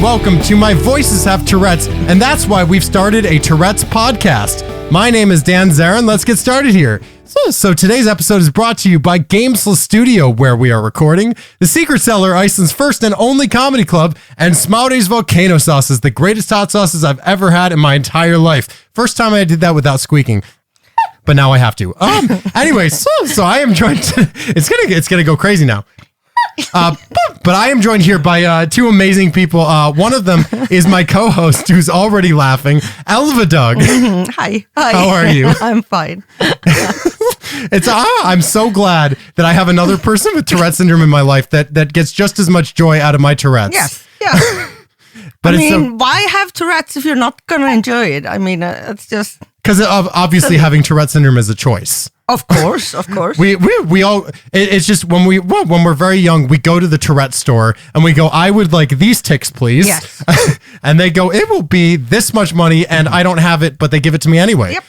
and welcome to My Voices Have Tourette's, and that's why we've started a Tourette's podcast. My name is Dan Zarin. Let's get started here. So today's episode is brought to you by Gamesless Studio, where we are recording, The Secret Cellar, Iceland's first and only comedy club, and Smaude's Volcano Sauces, the greatest hot sauces I've ever had in my entire life. First time I did that without squeaking, but now I have to. Anyways, so I am joined. It's gonna go crazy now. But I am joined here by two amazing people. One of them is my co-host, who's already laughing, Elva Doug. Hi. How are you? I'm fine. I'm so glad that I have another person with Tourette syndrome in my life that gets just as much joy out of my Tourette's. Yes. Yeah. But why have Tourette's if you're not going to enjoy it? I mean, it's just... Because obviously having Tourette syndrome is a choice. Of course. We all, it's just when we're very young, we go to the Tourette store and we go, I would like these tics, please. Yes. And they go, it will be this much money and I don't have it, but they give it to me anyway. Yep.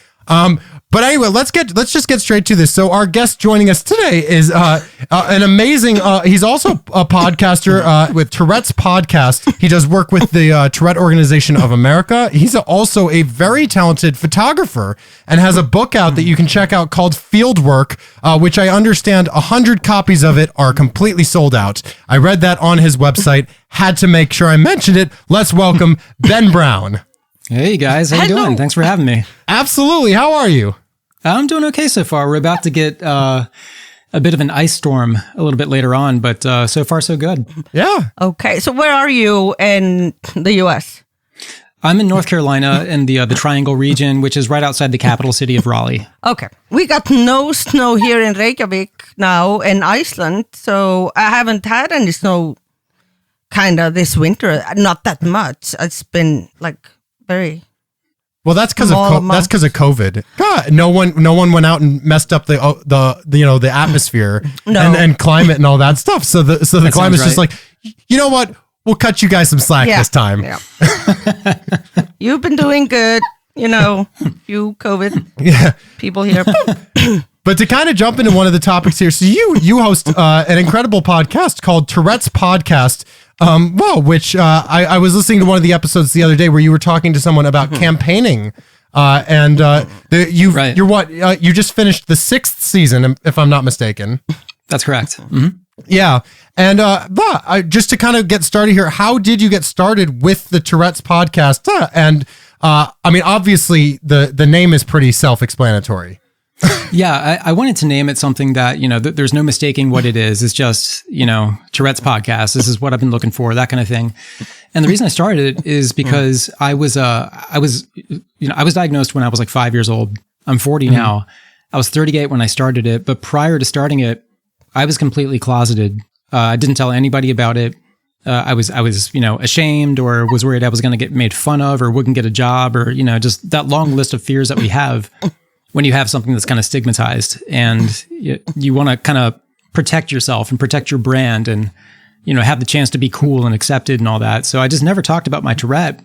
But anyway, let's just get straight to this. So our guest joining us today is an amazing. He's also a podcaster with Tourette's podcast. He does work with the Tourette Association of America. He's also a very talented photographer and has a book out that you can check out called Fieldwork, which I understand 100 copies of it are completely sold out. I read that on his website. Had to make sure I mentioned it. Let's welcome Ben Brown. Hey guys, how you doing? Thanks for having me. Absolutely. How are you? I'm doing okay so far. We're about to get a bit of an ice storm a little bit later on, but so far so good. Yeah. Okay, so where are you in the U.S.? I'm in North Carolina in the Triangle region, which is right outside the capital city of Raleigh. Okay. We got no snow here in Reykjavik now in Iceland, so I haven't had any snow kind of this winter. Not that much. It's been like very... Well, that's because of COVID. God, no one went out and messed up the atmosphere and climate and all that stuff. So the climate's just like, you know what? We'll cut you guys some slack this time. Yeah. You've been doing good, you COVID people here. But to kind of jump into one of the topics here, so you host an incredible podcast called Tourette's Podcast. Which I was listening to one of the episodes the other day where you were talking to someone about campaigning, you just finished the 6th season, if I'm not mistaken. That's correct. Mm-hmm. Yeah, and just to kind of get started here, how did you get started with the Tourette's podcast? Obviously the name is pretty self-explanatory. Yeah, I wanted to name it something that, there's no mistaking what it is. It's just, Tourette's podcast. This is what I've been looking for, that kind of thing. And the reason I started it is because I was diagnosed when I was like 5 years old. I'm 40 now. I was 38 when I started it, but prior to starting it, I was completely closeted. I didn't tell anybody about it. I was ashamed or was worried I was going to get made fun of or wouldn't get a job or, just that long list of fears that we have when you have something that's kind of stigmatized and you want to kind of protect yourself and protect your brand and, have the chance to be cool and accepted and all that. So I just never talked about my Tourette.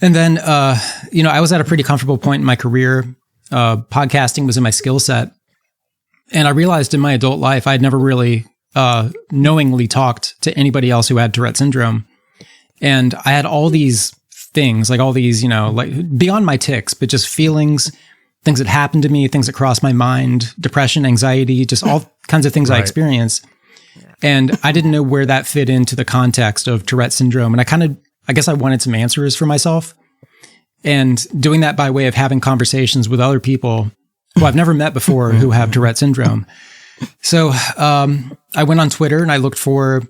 And then, I was at a pretty comfortable point in my career. Podcasting was in my skill set. And I realized in my adult life, I'd never really knowingly talked to anybody else who had Tourette syndrome. And I had all these things, like all these, like beyond my tics, but just feelings, things that happened to me, things that crossed my mind, depression, anxiety, just all kinds of things I experienced. And I didn't know where that fit into the context of Tourette syndrome. And I guess I wanted some answers for myself. And doing that by way of having conversations with other people who I've never met before who have Tourette syndrome. So I went on Twitter and I looked for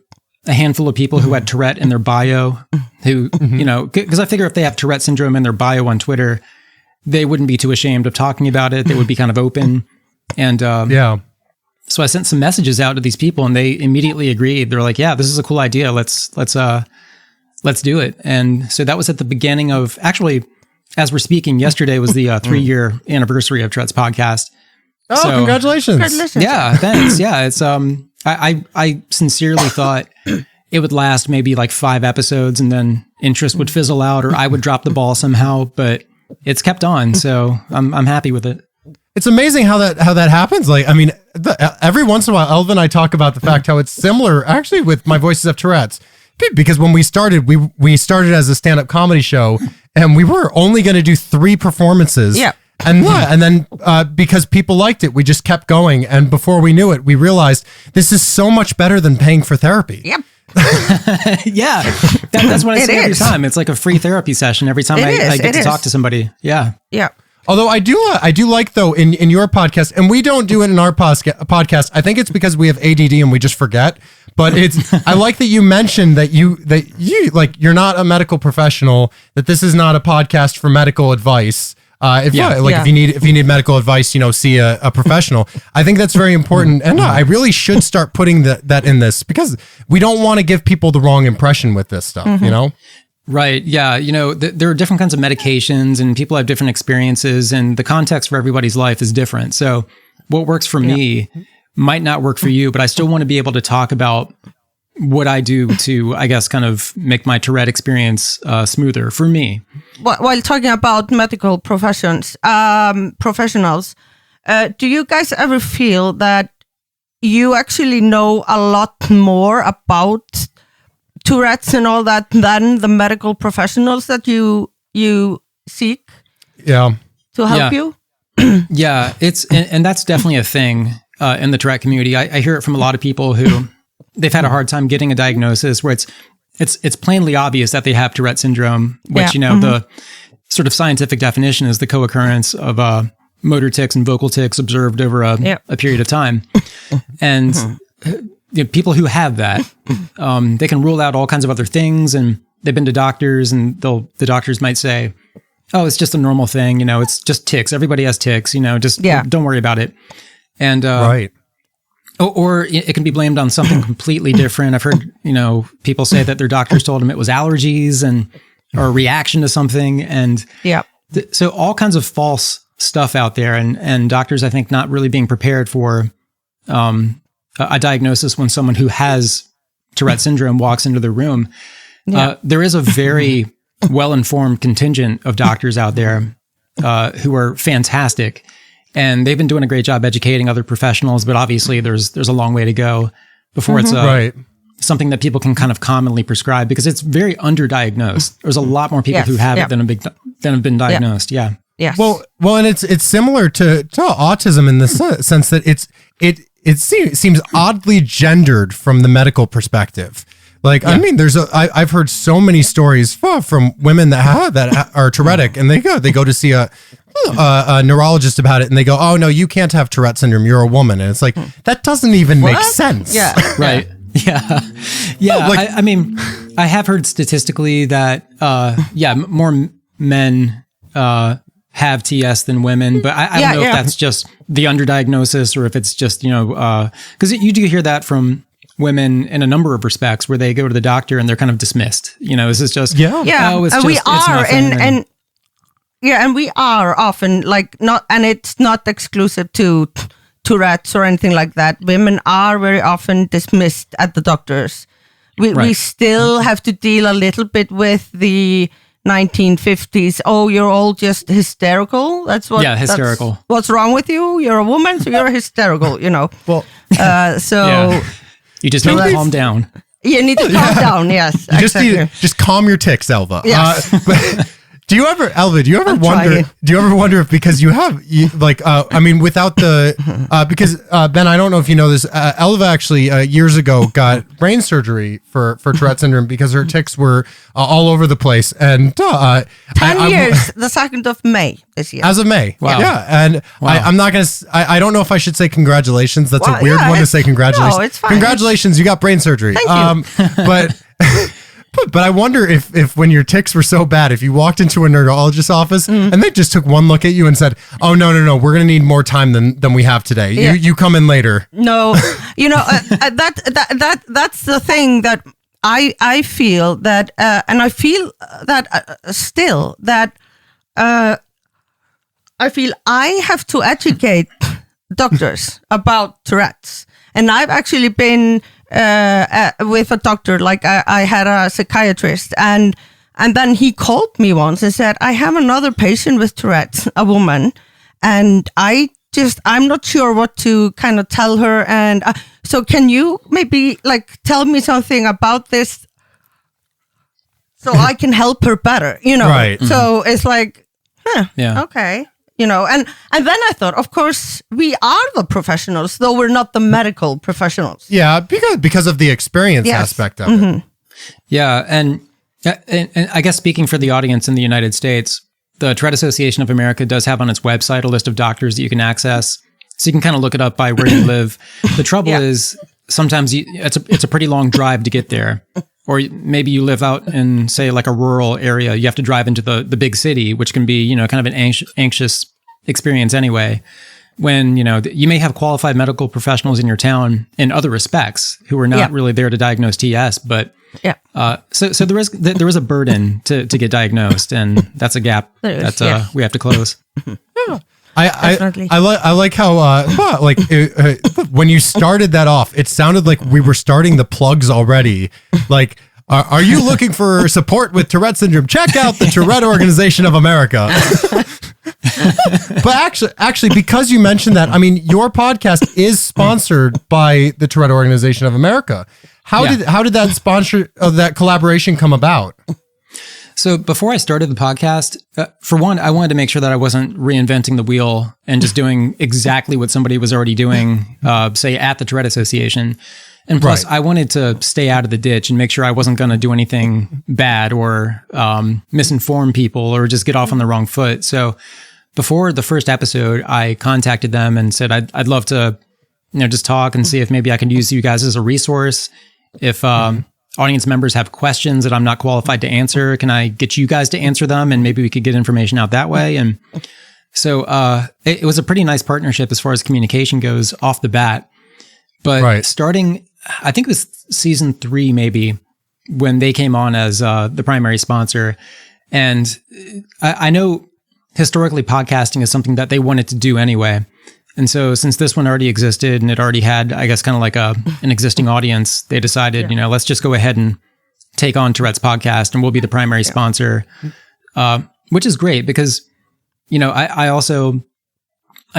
a handful of people who had Tourette in their bio, who, because I figure if they have Tourette syndrome in their bio on Twitter, they wouldn't be too ashamed of talking about it. They would be kind of open. And so I sent some messages out to these people and they immediately agreed. They're like, yeah, this is a cool idea. Let's do it. And so that was at the beginning of, actually, as we're speaking, yesterday was the 3-year anniversary of Tourette's podcast. Oh, so, congratulations. Yeah, thanks. Yeah, it's I sincerely thought it would last maybe like 5 episodes and then interest would fizzle out or I would drop the ball somehow, but it's kept on, so I'm happy with it. It's amazing how that happens. Like, I mean, every once in a while, Elva and I talk about the fact how it's similar, actually, with My Voices Have Tourette's. because when we started, we started as a stand-up comedy show, and we were only going to do 3 performances. Yeah. And then because people liked it, we just kept going. And before we knew it, we realized this is so much better than paying for therapy. Yep. Yeah, that's what I say every is. time. It's like a free therapy session every time I get to talk to somebody. Yeah. Yeah. Although I do like, though, in your podcast, and we don't do it in our podcast. I think it's because we have ADD and we just forget. But I like that you mentioned that you like, you're not a medical professional, that this is not a podcast for medical advice. If you need medical advice, see a professional. I think that's very important. And I really should start putting that in this, because we don't want to give people the wrong impression with this stuff, Right. Yeah. There are different kinds of medications and people have different experiences, and the context for everybody's life is different. So what works for me might not work for you, but I still want to be able to talk about what I do to, I guess, kind of make my Tourette experience smoother for me. While talking about medical professionals, do you guys ever feel that you actually know a lot more about Tourette's and all that than the medical professionals that you seek to help you? Yeah, and that's definitely a thing in the Tourette community. I hear it from a lot of people who they've had a hard time getting a diagnosis where it's plainly obvious that they have Tourette syndrome, which the sort of scientific definition is the co-occurrence of motor tics and vocal tics observed over a period of time, and. People who have that, they can rule out all kinds of other things, and they've been to doctors, and the doctors might say, "Oh, it's just a normal thing. It's just tics. Everybody has tics. Just don't worry about it." And right, or it can be blamed on something completely different. I've heard people say that their doctors told them it was allergies or a reaction to something, and so all kinds of false stuff out there, and doctors, I think, not really being prepared for. A diagnosis when someone who has Tourette syndrome walks into the room. There is a very well-informed contingent of doctors out there who are fantastic, and they've been doing a great job educating other professionals, but obviously there's a long way to go before it's something that people can kind of commonly prescribe, because it's very underdiagnosed. There's a lot more people who have it than have been diagnosed. Yeah. Yes. Well, and it's similar to autism in the sense that it seems oddly gendered from the medical perspective. Like, I mean, I've heard so many stories from women that are Tourettic, and they go to see a neurologist about it, and they go, "Oh no, you can't have Tourette syndrome. You're a woman." And it's like, that doesn't even make sense. Yeah. Right. Yeah. Yeah. I mean, I have heard statistically that, more men, have TS than women, but I don't know if that's just the underdiagnosis or if it's just, because you do hear that from women in a number of respects where they go to the doctor and they're kind of dismissed. This is just, and we are often and it's not exclusive to Tourette's or anything like that. Women are very often dismissed at the doctors. We still have to deal a little bit with the 1950s. Oh, you're all just hysterical. That's hysterical. What's wrong with you? You're a woman, so you're hysterical. Well, you just need to calm down. You need to calm down. Yes, just calm your tics, Elva. Yes. Do you ever wonder if, because without the, because Ben, I don't know if you know this, Elva actually years ago got brain surgery for Tourette syndrome because her tics were all over the place. And 10 years, the 2nd of May this year. As of May. Wow. Yeah. And I'm not going to, I don't know if I should say congratulations. That's a weird one to say congratulations. No, it's fine. Congratulations, you got brain surgery. Thank you. But I wonder if when your tics were so bad, if you walked into a neurologist's office and they just took one look at you and said, "Oh no, we're going to need more time than we have today. Yeah. You come in later." No, that's the thing that I feel that, and I feel that still that I feel I have to educate doctors about Tourette's, and I've actually been. With a doctor, I had a psychiatrist, and then he called me once and said, "I have another patient with Tourette's, a woman, and I'm not sure what to kind of tell her, and so can you maybe tell me something about this so I can help her better, you know. Right. So it's like, Yeah. okay. You know, and then I thought, of course, we are the professionals, though we're not the medical professionals. Yeah, because of the experience aspect of it. Yeah, and I guess speaking for the audience in the United States, the Tourette Association of America does have on its website a list of doctors that you can access, so you can kind of look it up by where you live. The trouble is sometimes it's a pretty long drive to get there. Or maybe you live out in, say, like a rural area. You have to drive into the big city, which can be, kind of an anxious experience anyway. When, you may have qualified medical professionals in your town in other respects who are not really there to diagnose TS, but so there is a burden to get diagnosed, and that's a gap that we have to close. I like how when you started that off, it sounded like we were starting the plugs already. Like, are you looking for support with Tourette syndrome? Check out the Tourette Organization of America. But actually, because you mentioned that, I mean, your podcast is sponsored by the Tourette Organization of America. How did that collaboration come about? So before I started the podcast, for one, I wanted to make sure that I wasn't reinventing the wheel and just doing exactly what somebody was already doing, say at the Tourette Association. And plus, I wanted to stay out of the ditch and make sure I wasn't going to do anything bad or misinform people or just get off on the wrong foot. So before the first episode, I contacted them and said, I'd love to, just talk and see if maybe I can use you guys as a resource. If audience members have questions that I'm not qualified to answer, can I get you guys to answer them? And maybe we could get information out that way. And so it was a pretty nice partnership as far as communication goes off the bat. But starting, I think it was season 3, maybe, when they came on as the primary sponsor. And I know historically podcasting is something that they wanted to do anyway. And so since this one already existed and it already had, I guess, kind of like an existing audience, they decided, let's just go ahead and take on Tourette's podcast and we'll be the primary sponsor, which is great because, I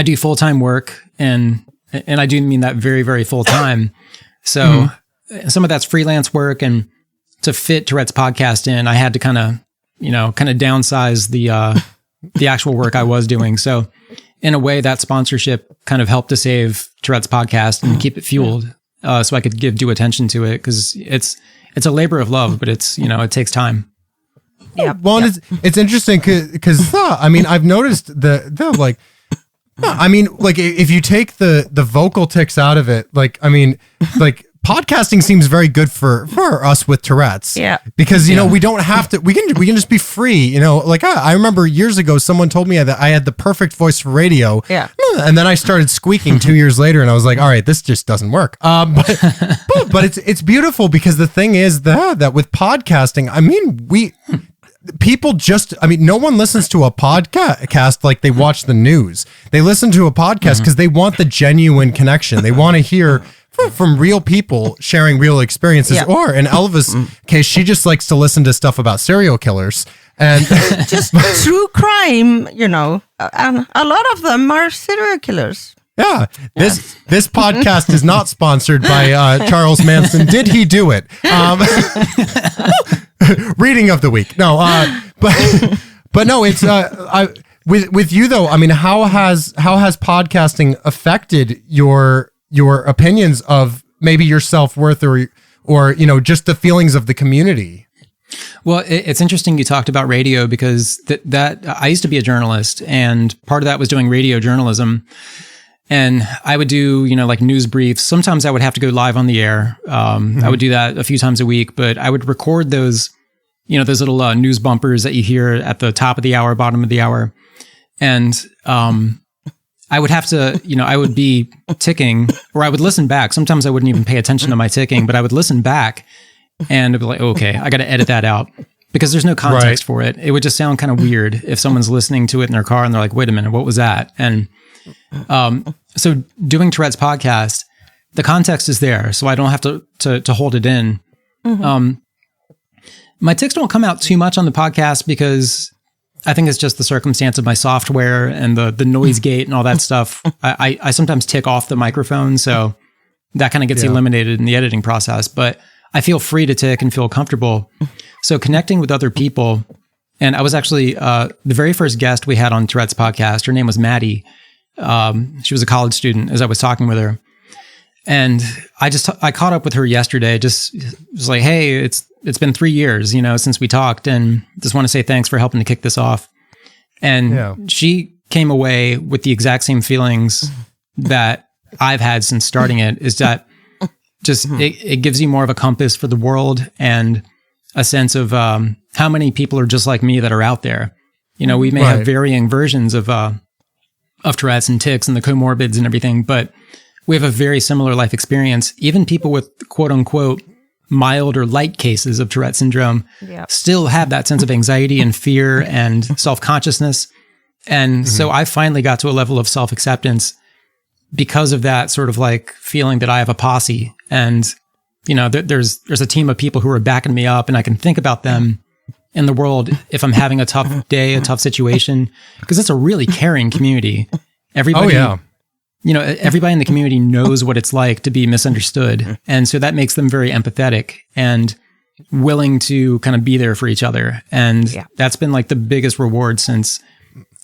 do full-time work and I do mean that very, very full-time. So some of that's freelance work, and to fit Tourette's podcast in, I had to kind of downsize the actual work I was doing. So in a way, that sponsorship kind of helped to save Tourette's podcast and keep it fueled, so I could give due attention to it, because it's a labor of love, but it's it takes time. Yeah. Well, it's interesting because I mean, I've noticed the like. I mean, like, if you take the vocal tics out of it, like, I mean, like, podcasting seems very good for us with Tourette's. Yeah. Because, we don't have to, we can just be free, like, I remember years ago, someone told me that I had the perfect voice for radio. Yeah. And then I started squeaking 2 years later and I was like, all right, this just doesn't work. But it's beautiful because the thing is that with podcasting, I mean, no one listens to a podcast like they watch the news. They listen to a podcast because they want the genuine connection. They want to hear from real people sharing real experiences. Yeah. Or in Elva's case, she just likes to listen to stuff about serial killers and just true crime. And a lot of them are serial killers. Yeah, this podcast is not sponsored by Charles Manson. Did he do it? Reading of the week. No, but no, it's with you though. I mean, how has podcasting affected your opinions of maybe your self-worth or just the feelings of the community? Well, it's interesting you talked about radio, because that I used to be a journalist, and part of that was doing radio journalism. And I would do, like news briefs. Sometimes I would have to go live on the air. I would do that a few times a week, but I would record those, those little news bumpers that you hear at the top of the hour, bottom of the hour. And I would have to, I would be ticking, or I would listen back. Sometimes I wouldn't even pay attention to my ticking, but I would listen back and I'd be like, okay, I got to edit that out, because there's no context for it. It would just sound kind of weird if someone's listening to it in their car and they're like, wait a minute, what was that? And so doing Tourette's podcast, the context is there, so I don't have to hold it in. My tics don't come out too much on the podcast because I think it's just the circumstance of my software and the noise gate and all that stuff. I sometimes tick off the microphone, so that kind of gets eliminated in the editing process, but I feel free to tick and feel comfortable. So connecting with other people, and I was actually the very first guest we had on Tourette's podcast. Her name was Maddie. She was a college student as I was talking with her. And I caught up with her yesterday, just was like, hey, it's been 3 years, since we talked, and just want to say thanks for helping to kick this off. And she came away with the exact same feelings that I've had since starting it, is that just it gives you more of a compass for the world and a sense of how many people are just like me that are out there. We may have varying versions of Tourette's and tics and the comorbids and everything, but we have a very similar life experience. Even people with quote unquote mild or light cases of Tourette syndrome still have that sense of anxiety and fear and self-consciousness. And so I finally got to a level of self-acceptance because of that sort of like feeling that I have a posse, and there's a team of people who are backing me up, and I can think about them in the world if I'm having a tough day, a tough situation, because it's a really caring community. Everybody, everybody in the community knows what it's like to be misunderstood. And so that makes them very empathetic and willing to kind of be there for each other. And that's been like the biggest reward since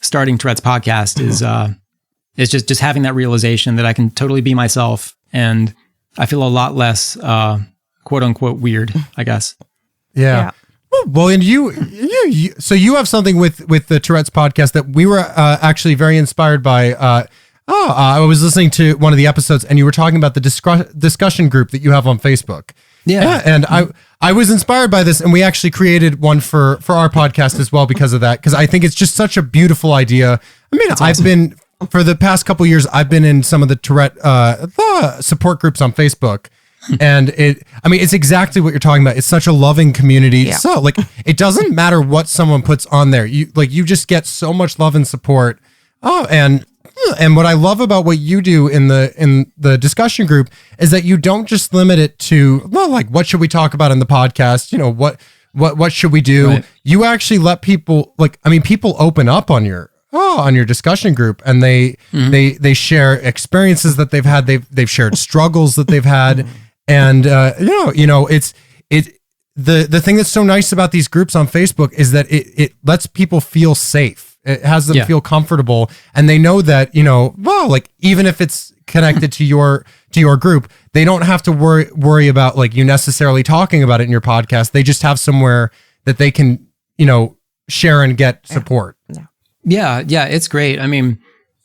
starting Tourette's podcast is just having that realization that I can totally be myself, and I feel a lot less quote unquote weird, I guess. Yeah. Well, and so you have something with the Tourette's podcast that we were actually very inspired by. I was listening to one of the episodes, and you were talking about the discussion group that you have on Facebook. Yeah, and I was inspired by this, and we actually created one for our podcast as well because of that. Because I think it's just such a beautiful idea. I mean, I've been for the past couple of years, I've been in some of the Tourette support groups on Facebook. And it's exactly what you're talking about. It's such a loving community. Yeah. So like, it doesn't matter what someone puts on there. You just get so much love and support. And what I love about what you do in the discussion group is that you don't just limit it to, like, what should we talk about in the podcast? What should we do? Right. You actually let people people open up on your discussion group, and they share experiences that they've had. They've shared struggles that they've had. And, it's the thing that's so nice about these groups on Facebook is that it lets people feel safe. It has them feel comfortable, and they know that, even if it's connected to your group, they don't have to worry about like you necessarily talking about it in your podcast. They just have somewhere that they can, share and get support. Yeah, it's great. I mean,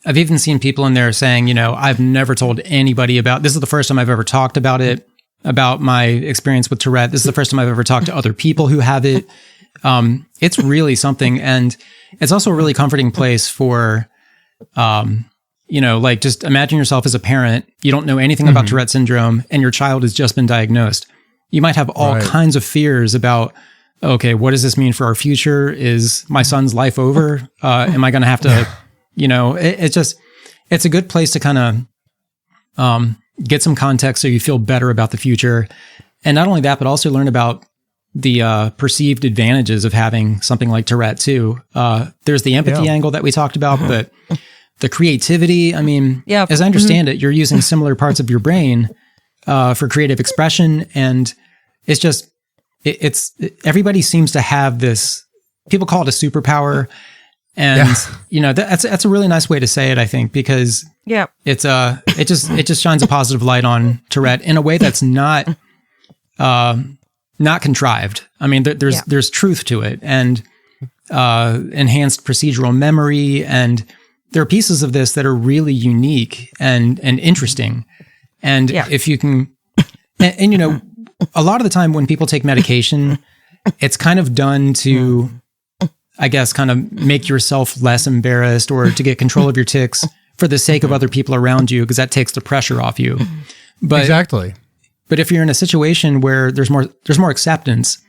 I've even seen people in there saying, I've never told anybody this is the first time I've ever talked about it, about my experience with Tourette. This is the first time I've ever talked to other people who have it. It's really something. And it's also a really comforting place for, just imagine yourself as a parent. You don't know anything about Tourette syndrome, and your child has just been diagnosed. You might have all kinds of fears about, okay, what does this mean for our future? Is my son's life over? Am I going to have to, it's a good place to kind of get some context so you feel better about the future. And not only that, but also learn about the perceived advantages of having something like Tourette too. There's the empathy angle that we talked about, but the creativity, as I understand it, you're using similar parts of your brain for creative expression. And it's just, everybody seems to have this, people call it a superpower. And, that's a really nice way to say it, I think, because it just shines a positive light on Tourette in a way that's not contrived. I mean, there's truth to it, and enhanced procedural memory. And there are pieces of this that are really unique and interesting. And if you can, and a lot of the time when people take medication, it's kind of done to, I guess, kind of make yourself less embarrassed or to get control of your tics for the sake of other people around you, because that takes the pressure off you. But exactly. But if you're in a situation where there's more acceptance,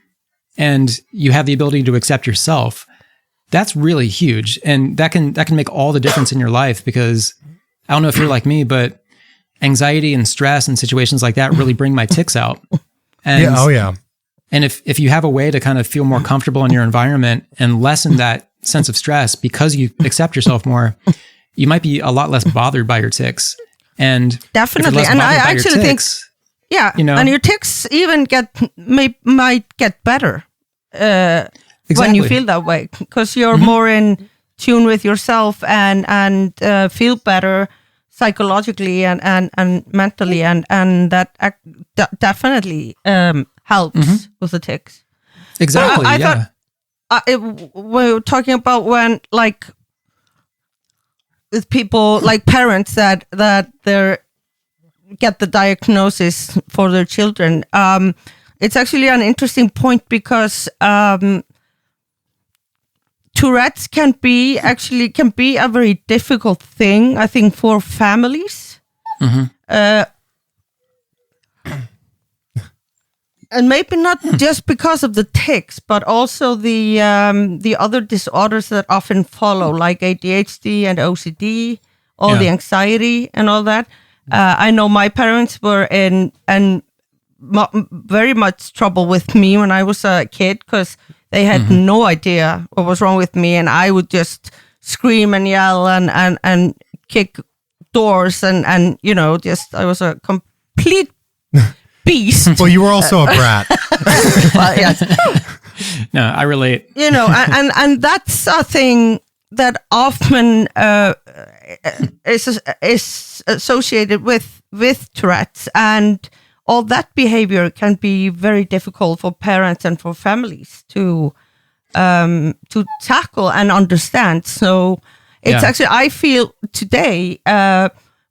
and you have the ability to accept yourself, that's really huge, and that can make all the difference in your life. Because I don't know if you're like me, but anxiety and stress and situations like that really bring my tics out. And And if you have a way to kind of feel more comfortable in your environment and lessen that sense of stress because you accept yourself more, you might be a lot less bothered by your tics. And definitely, and I actually think, and your tics even might get better when you feel that way, because you're more in tune with yourself and feel better psychologically and mentally, and that definitely helps with the tics. Exactly. I thought we were talking about when, like, with people like parents that they get the diagnosis for their children. It's actually an interesting point because Tourette's can be a very difficult thing, I think, for families. And maybe not just because of the tics, but also the other disorders that often follow, like ADHD and OCD, the anxiety and all that. I know my parents were in very much trouble with me when I was a kid, because they had no idea what was wrong with me, and I would just scream and yell and kick doors and I was a complete beast. Well, you were also a brat. Well, yes. No, I relate. And that's a thing that often is associated with Tourette's, and all that behavior can be very difficult for parents and for families to tackle and understand. So it's actually, I feel today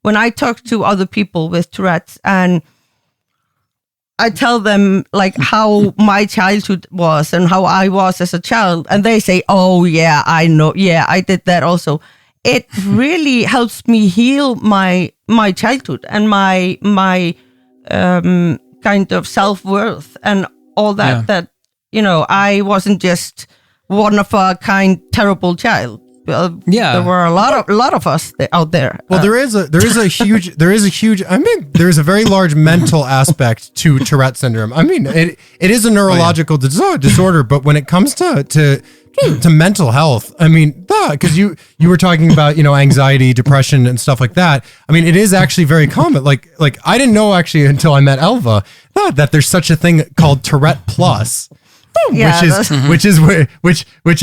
when I talk to other people with Tourette's and I tell them like how my childhood was and how I was as a child, and they say, "Oh yeah, I know. Yeah, I did that also." It really helps me heal my childhood and my kind of self-worth and all that. Yeah. That I wasn't just one of a kind terrible child. There were a lot of us out there. Well, there is a huge, I mean, there's a very large mental aspect to Tourette syndrome. I mean, it is a neurological disorder, but when it comes to mental health, I mean, because you were talking about, anxiety, depression and stuff like that. I mean, it is actually very common. Like I didn't know actually until I met Elva that there's such a thing called Tourette Plus. Which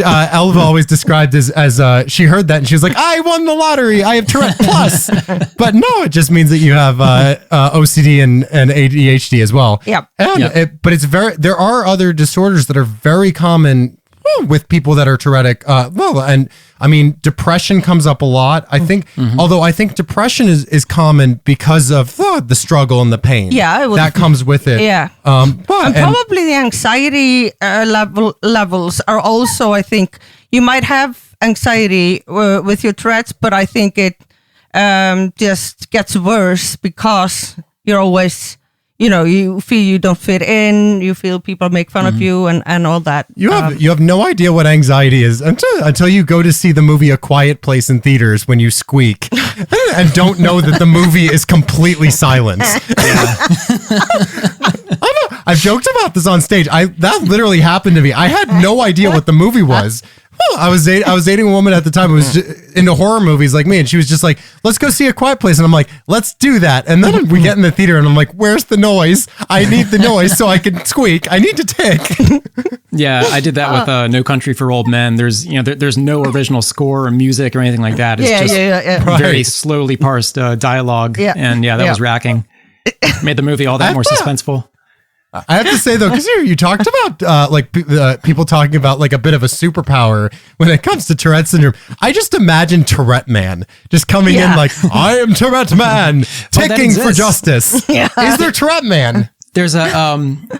Elva always described as she heard that and she was like, I won the lottery, I have Tourette Plus. But no, it just means that you have OCD and ADHD as well. Yep. And but there are other disorders that are very common with people that are Tourettic. And I mean, depression comes up a lot. I think, although I think depression is common because of the struggle and the pain. Yeah, that comes with it. Yeah, and probably the anxiety levels are also. I think you might have anxiety with your Tourette's, but I think it just gets worse because you're always. You feel you don't fit in. You feel people make fun of you and all that. You have no idea what anxiety is until you go to see the movie A Quiet Place in theaters when you squeak and don't know that the movie is completely silent. I've joked about this on stage. That literally happened to me. I had no idea what the movie was. I was dating a woman at the time who was into horror movies like me, and she was just like, let's go see A Quiet Place. And I'm like, let's do that. And then we get in the theater and I'm like, where's the noise? I need the noise so I can squeak. I need to tick. Yeah, I did that with No Country for Old Men. There's there's no original score or music or anything like that. It's just very slowly parsed dialogue. Yeah. And that was racking. Made the movie all that more suspenseful. I have to say though, because you talked about people talking about like a bit of a superpower when it comes to Tourette syndrome. I just imagine Tourette Man just coming in like, I am Tourette Man, ticking for justice. Is there Tourette Man? There's a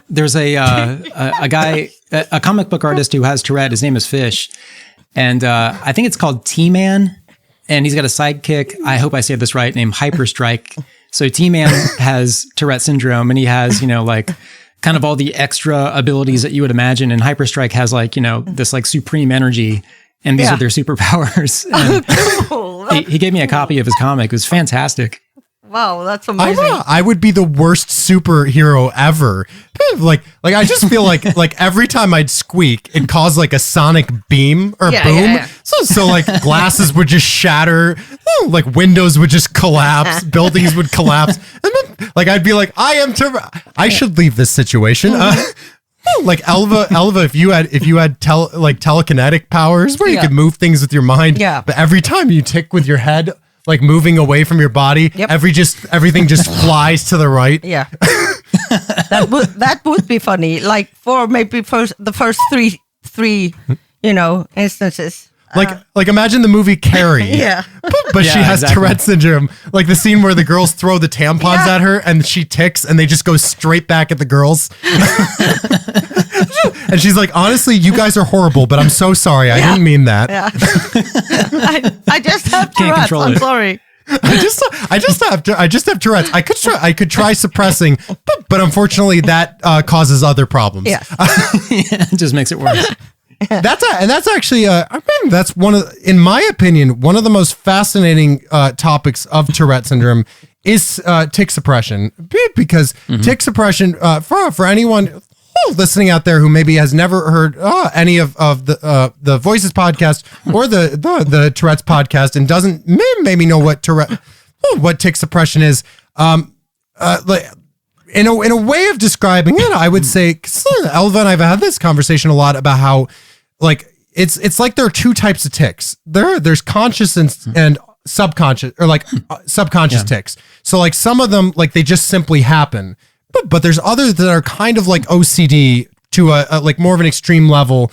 guy, a comic book artist who has Tourette. His name is Fish, and I think it's called T-Man, and he's got a sidekick. I hope I say this right, named Hyperstrike. So T-Man has Tourette syndrome, and he has kind of all the extra abilities that you would imagine. And Hyperstrike has this supreme energy, and these are their superpowers. Cool. He gave me a copy of his comic. It was fantastic. Wow, that's amazing. I would be the worst superhero ever. I just feel like every time I'd squeak, it caused like a sonic beam or boom. Yeah. So glasses would just shatter, like windows would just collapse, buildings would collapse, and then I'd be like, I should leave this situation. like Elva, if you had telekinetic powers where you could move things with your mind, but every time you tick with your head, like moving away from your body, everything just flies to the right. Yeah. that would be funny. Like for maybe the first three instances. Like imagine the movie Carrie. But she has Tourette syndrome. Like the scene where the girls throw the tampons at her and she ticks and they just go straight back at the girls. And she's like, honestly, you guys are horrible, but I'm so sorry. I didn't mean that. Yeah. I just have Tourette's. I'm sorry. I just have Tourette's. I could try suppressing, but unfortunately that causes other problems. Yeah. It just makes it worse. That's actually that's in my opinion, one of the most fascinating topics of Tourette syndrome is tic suppression, because tic suppression for anyone listening out there who maybe has never heard any of the Voices podcast or the Tourette's podcast and doesn't maybe know what tic suppression is. In a way of describing it, I would say, 'cause Elva and I've had this conversation a lot about how, like, it's like there are two types of tics. There's conscious and subconscious, or like subconscious tics. So like some of them, like they just simply happen, but there's others that are kind of like OCD to a like more of an extreme level,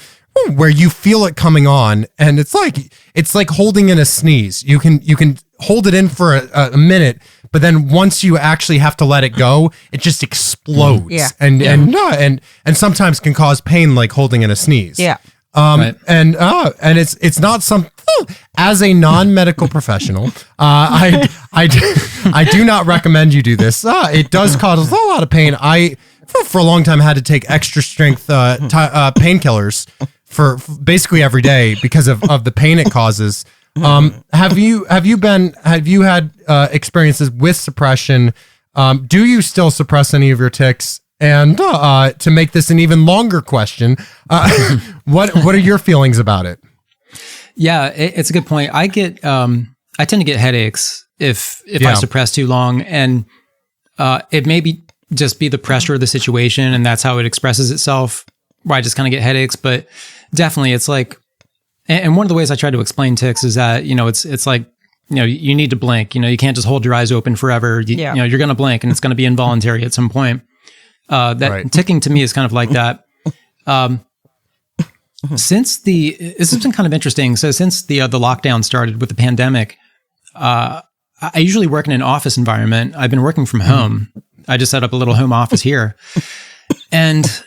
where you feel it coming on, and it's like holding in a sneeze. You can hold it in for a minute, but then once you actually have to let it go, it just explodes. And sometimes can cause pain, like holding in a sneeze. And it's not some, as a non-medical professional, I do not recommend you do this. It does cause a lot of pain. I for a long time had to take extra strength painkillers for basically every day because of the pain it causes. Have you had experiences with suppression? Do you still suppress any of your tics? And to make this an even longer question, what are your feelings about it? Yeah, it's a good point. I tend to get headaches if I suppress too long, and it may just be the pressure of the situation, and that's how it expresses itself, where I just kind of get headaches. But definitely, it's like, and one of the ways I try to explain tics is that, it's like, you need to blink. You can't just hold your eyes open forever. You're going to blink, and it's going to be involuntary at some point. Ticking to me is kind of like that. This has been kind of interesting. So since the lockdown started with the pandemic, I usually work in an office environment. I've been working from home. I just set up a little home office here, and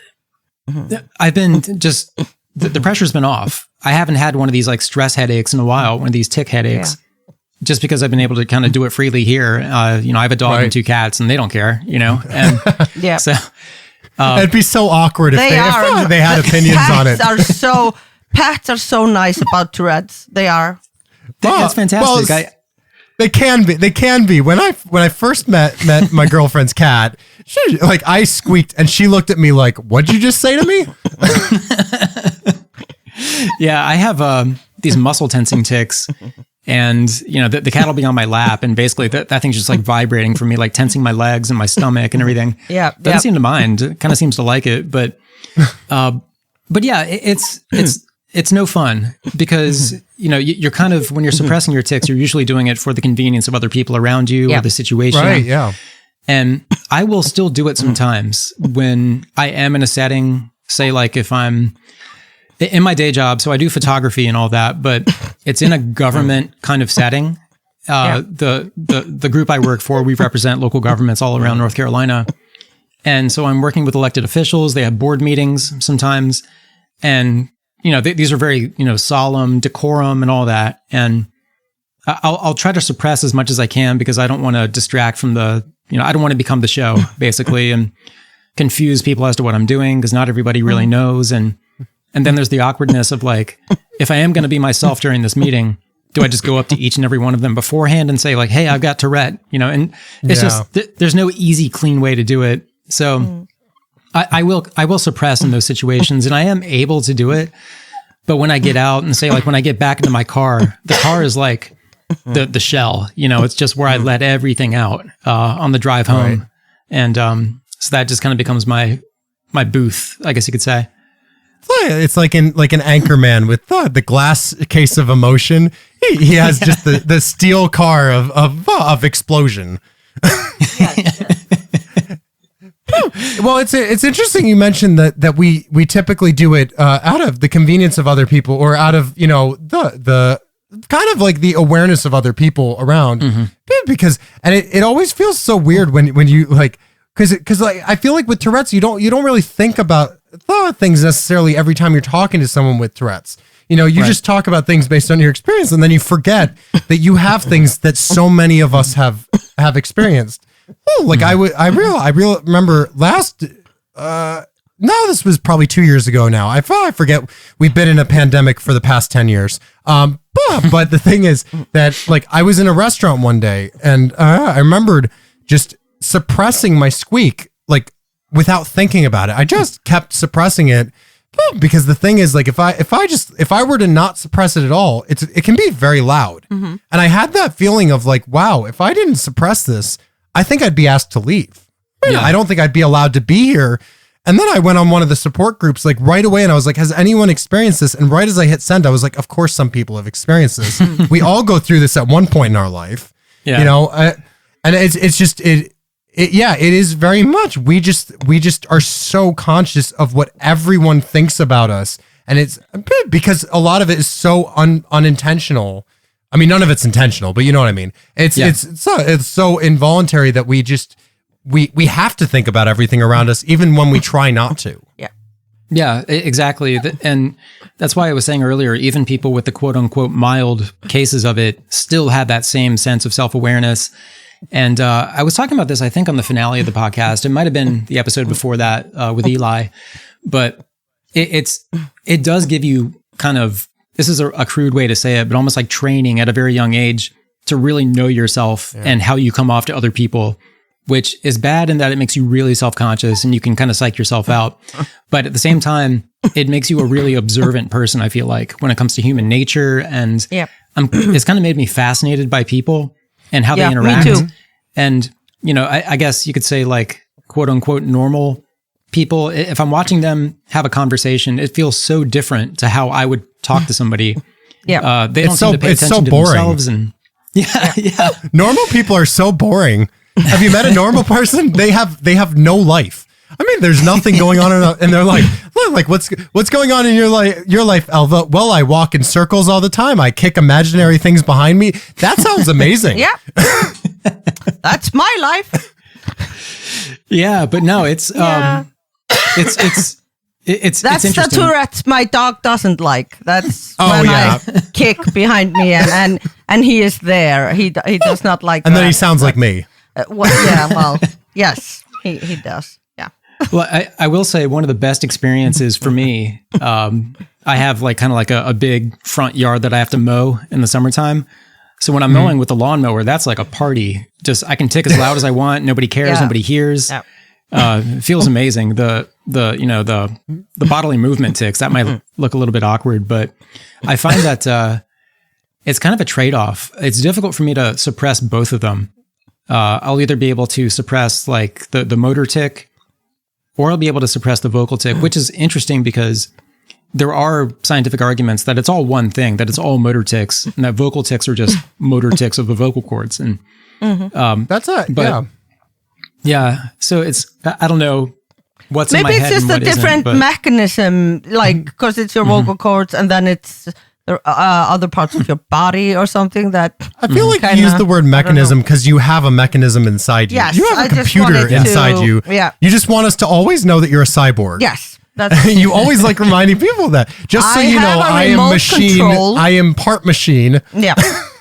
I've been just the pressure's been off. I haven't had one of these like stress headaches in a while, one of these tic headaches. Just because I've been able to kind of do it freely here. I have a dog and 2 cats, and they don't care, and so it'd be so awkward if they had opinions on it. Pets are so nice about Tourette's. They are. That's fantastic. They can be. When I first met my girlfriend's cat, I squeaked, and she looked at me like, "What'd you just say to me?" Yeah, I have these muscle tensing tics. And, the cat will be on my lap, and basically that thing's just like vibrating for me, like tensing my legs and my stomach and everything. Doesn't seem to mind. It kind of seems to like it, but yeah, it's no fun because, you're kind of, when you're suppressing your tics, you're usually doing it for the convenience of other people around you or the situation. Right. Yeah. And I will still do it sometimes when I am in a setting, say like if I'm in my day job, so I do photography and all that, but it's in a government kind of setting. The group I work for, we represent local governments all around North Carolina. And so I'm working with elected officials. They have board meetings sometimes. And, these are very, solemn, decorum and all that. And I'll try to suppress as much as I can because I don't want to distract from I don't want to become the show, basically, and confuse people as to what I'm doing because not everybody really knows. And then there's the awkwardness of like, if I am going to be myself during this meeting, do I just go up to each and every one of them beforehand and say like, hey, I've got Tourette, and it's just, there's no easy, clean way to do it. So I will suppress in those situations, and I am able to do it. But when I get out and say like, when I get back into my car, the car is like the shell, it's just where I let everything out on the drive home. Right. And so that just kind of becomes my my booth, I guess you could say. It's like an anchorman with the glass case of emotion. He has just the steel car of explosion. Well, it's interesting you mentioned that we typically do it out of the convenience of other people, or out of the kind of like the awareness of other people around, because it always feels so weird when you like, because like I feel like with Tourette's you don't really think about things necessarily every time you're talking to someone with Tourette's. You just talk about things based on your experience, and then you forget that you have things that so many of us have experienced. Oh, like I remember last. No, this was probably 2 years ago now. I forget. We've been in a pandemic for the past 10 years. But the thing is that like I was in a restaurant one day, and I remembered just suppressing my squeak like without thinking about it. I just kept suppressing it. Because the thing is, like, if I were to not suppress it at all, it can be very loud. And I had that feeling of like, wow, if I didn't suppress this, I think I'd be asked to leave. Yeah. I don't think I'd be allowed to be here. And then I went on one of the support groups like right away, and I was like, has anyone experienced this? And right as I hit send, I was like, of course some people have experienced this. We all go through this at one point in our life. Yeah. And it's just it is very much. We just are so conscious of what everyone thinks about us, and it's because a lot of it is so unintentional. I mean, none of it's intentional, but you know what I mean. It's so involuntary that we have to think about everything around us, even when we try not to. Yeah, exactly. And that's why I was saying earlier, even people with the quote unquote mild cases of it still have that same sense of self-awareness. And I was talking about this, I think, on the finale of the podcast. It might have been the episode before that with Eli, but it does give you kind of, this is a crude way to say it, but almost like training at a very young age to really know yourself and how you come off to other people, which is bad in that it makes you really self-conscious and you can kind of psych yourself out. But at the same time, it makes you a really observant person, I feel like, when it comes to human nature. And it's kind of made me fascinated by people and how they interact. Me too. And, I guess you could say like, quote unquote, normal people, if I'm watching them have a conversation, it feels so different to how I would talk to somebody. They don't seem to pay attention to themselves. And normal people are so boring. Have you met a normal person? They have no life. I mean, there's nothing going on, and they're like, what's going on in your life, Elva? Well, I walk in circles all the time. I kick imaginary things behind me. That sounds amazing. Yeah, that's my life. Yeah, but no, it's that's the Tourette my dog doesn't like. That's when I kick behind me, and he is there. He does not like. And then he sounds like me. Yes, he does. Well, I will say one of the best experiences for me, I have like kind of like a big front yard that I have to mow in the summertime. So when I'm mowing with the lawnmower, that's like a party. Just I can tick as loud as I want. Nobody cares. Nobody hears. It feels amazing. The bodily movement tics, that might look a little bit awkward, but I find that it's kind of a trade-off. It's difficult for me to suppress both of them. I'll either be able to suppress like the motor tic, or I'll be able to suppress the vocal tic, which is interesting because there are scientific arguments that it's all one thing, that it's all motor tics, and that vocal tics are just motor tics of the vocal cords. And that's it. But, yeah. So I don't know what's in my head. Maybe it's just a different mechanism, like because it's your vocal cords, and then it's other parts of your body or something that. I feel like you use the word mechanism because you have a mechanism inside you. Yes, you have a computer inside you. Yeah. You just want us to always know that you're a cyborg. Yes. You always like reminding people of that. Just so you know, I am machine. Control. I am part machine. Yeah.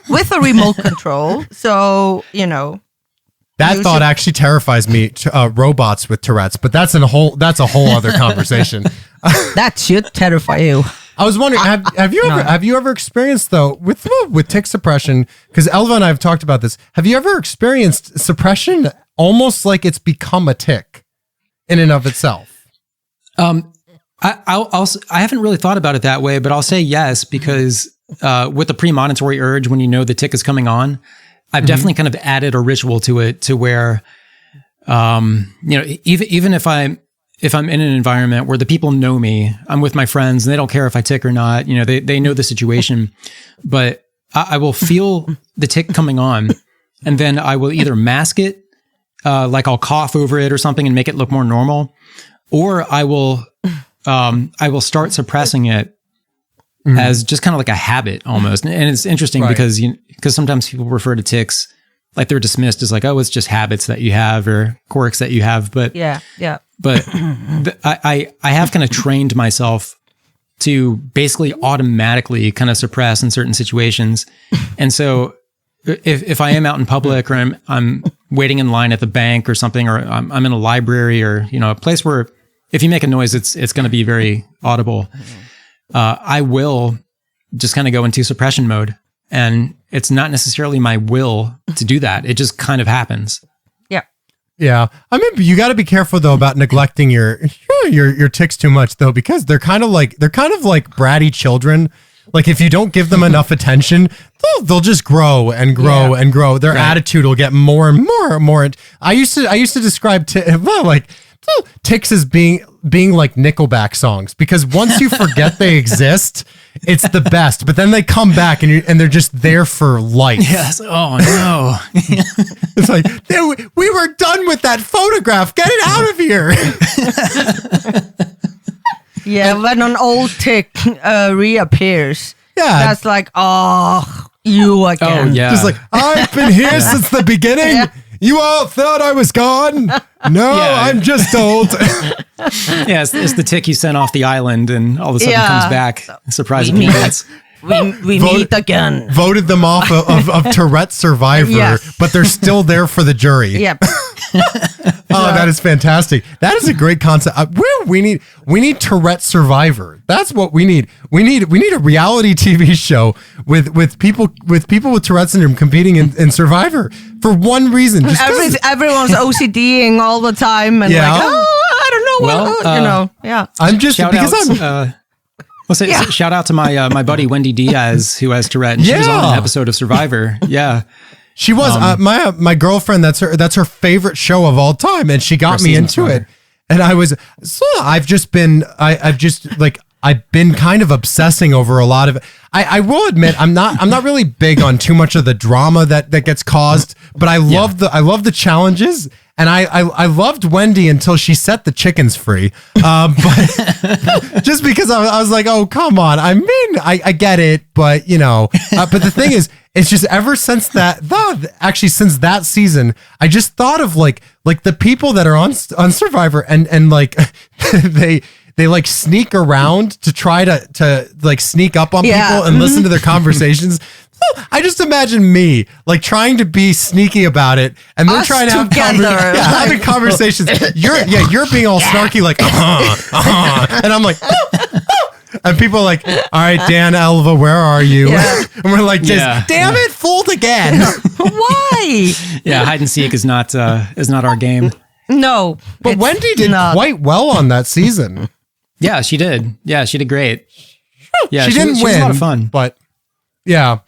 With a remote control. So, That thought actually terrifies me, robots with Tourette's, but that's a whole other conversation. That should terrify you. I was wondering, have you ever experienced though with tic suppression? Because Elva and I have talked about this. Have you ever experienced suppression almost like it's become a tic in and of itself? I haven't really thought about it that way, but I'll say yes because with the premonitory urge, when you know the tic is coming on, I've definitely kind of added a ritual to it to where, even if if I'm in an environment where the people know me, I'm with my friends and they don't care if I tick or not, you know, they know the situation, but I will feel the tick coming on, and then I will either mask it, like I'll cough over it or something and make it look more normal, or I will start suppressing it as just kind of like a habit almost. And it's interesting because sometimes people refer to tics like they're dismissed as like, oh, it's just habits that you have or quirks that you have. But but I have kind of trained myself to basically automatically kind of suppress in certain situations. And so if I am out in public, or I'm waiting in line at the bank or something, or I'm in a library, or, you know, a place where if you make a noise, it's going to be very audible. I will just kind of go into suppression mode, and it's not necessarily my will to do that. It just kind of happens. Yeah. I mean, you got to be careful though about neglecting your tics too much though, because they're kind of like bratty children. Like if you don't give them enough attention, they'll just grow and grow and grow. Their attitude will get more and more. I used to describe tics as being like Nickelback songs, because once you forget they exist, it's the best. But then they come back and they're just there for life. Yes. Oh no. It's like, we were done with that photograph. Get it out of here. When an old tick reappears, that's like, oh, you again. Oh, yeah. Just like, I've been here since the beginning. Yeah. You all thought I was gone. No, I'm just old. It's the tick you sent off the island, and all of a sudden comes back. Surprise appearance. We meet again. Voted them off of Tourette Survivor, but they're still there for the jury. Yep. That is fantastic. That is a great concept. We need Tourette Survivor. That's what we need. We need a reality TV show with people with Tourette syndrome competing in Survivor for one reason. Everyone's OCDing all the time, and I don't know. I'm just shout out to my buddy Wendy Diaz, who has Tourette, and she was on an episode of Survivor. Yeah. She was my girlfriend. That's her favorite show of all time, and she got me into it. And I've been kind of obsessing over a lot of it. I will admit I'm not really big on too much of the drama that gets caused, but I love the challenges. And I loved Wendy until she set the chickens free. But just because I was like, oh, come on. I mean, I get it, but but the thing is, it's just ever since since that season, I just thought of like the people that are on Survivor and like they like sneak around to try to like sneak up on people and listen to their conversations. I just imagine me like trying to be sneaky about it, and they're trying to have having conversations. You're being all snarky, like and I'm like, and people are like, all right, Dan, Elva, where are you? And we're like, damn it, fooled again. Why? Hide and seek is not our game. No, but Wendy did quite well on that season. Yeah, she did. Yeah, she did great. Yeah, she didn't win. She was a lot of fun, but yeah.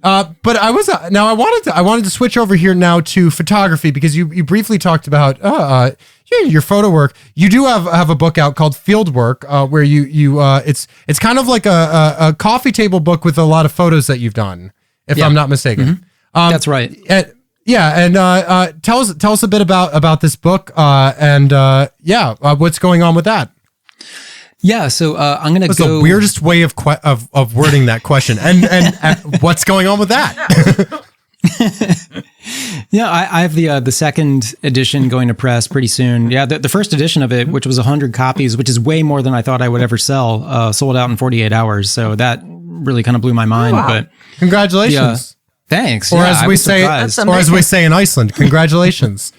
But I wanted to switch over here now to photography, because you briefly talked about your photo work. You do have a book out called Field Work, where you it's kind of like a coffee table book with a lot of photos that you've done, if I'm not mistaken. Mm-hmm. That's right. Tell us a bit about this book, what's going on with that. Yeah, so I'm going to go... What's the weirdest way of wording that question? And what's going on with that? I have the second edition going to press pretty soon. Yeah, the first edition of it, which was 100 copies, which is way more than I thought I would ever sell, sold out in 48 hours. So that really kind of blew my mind. Wow. But congratulations. Thanks. Or as we say in Iceland, congratulations.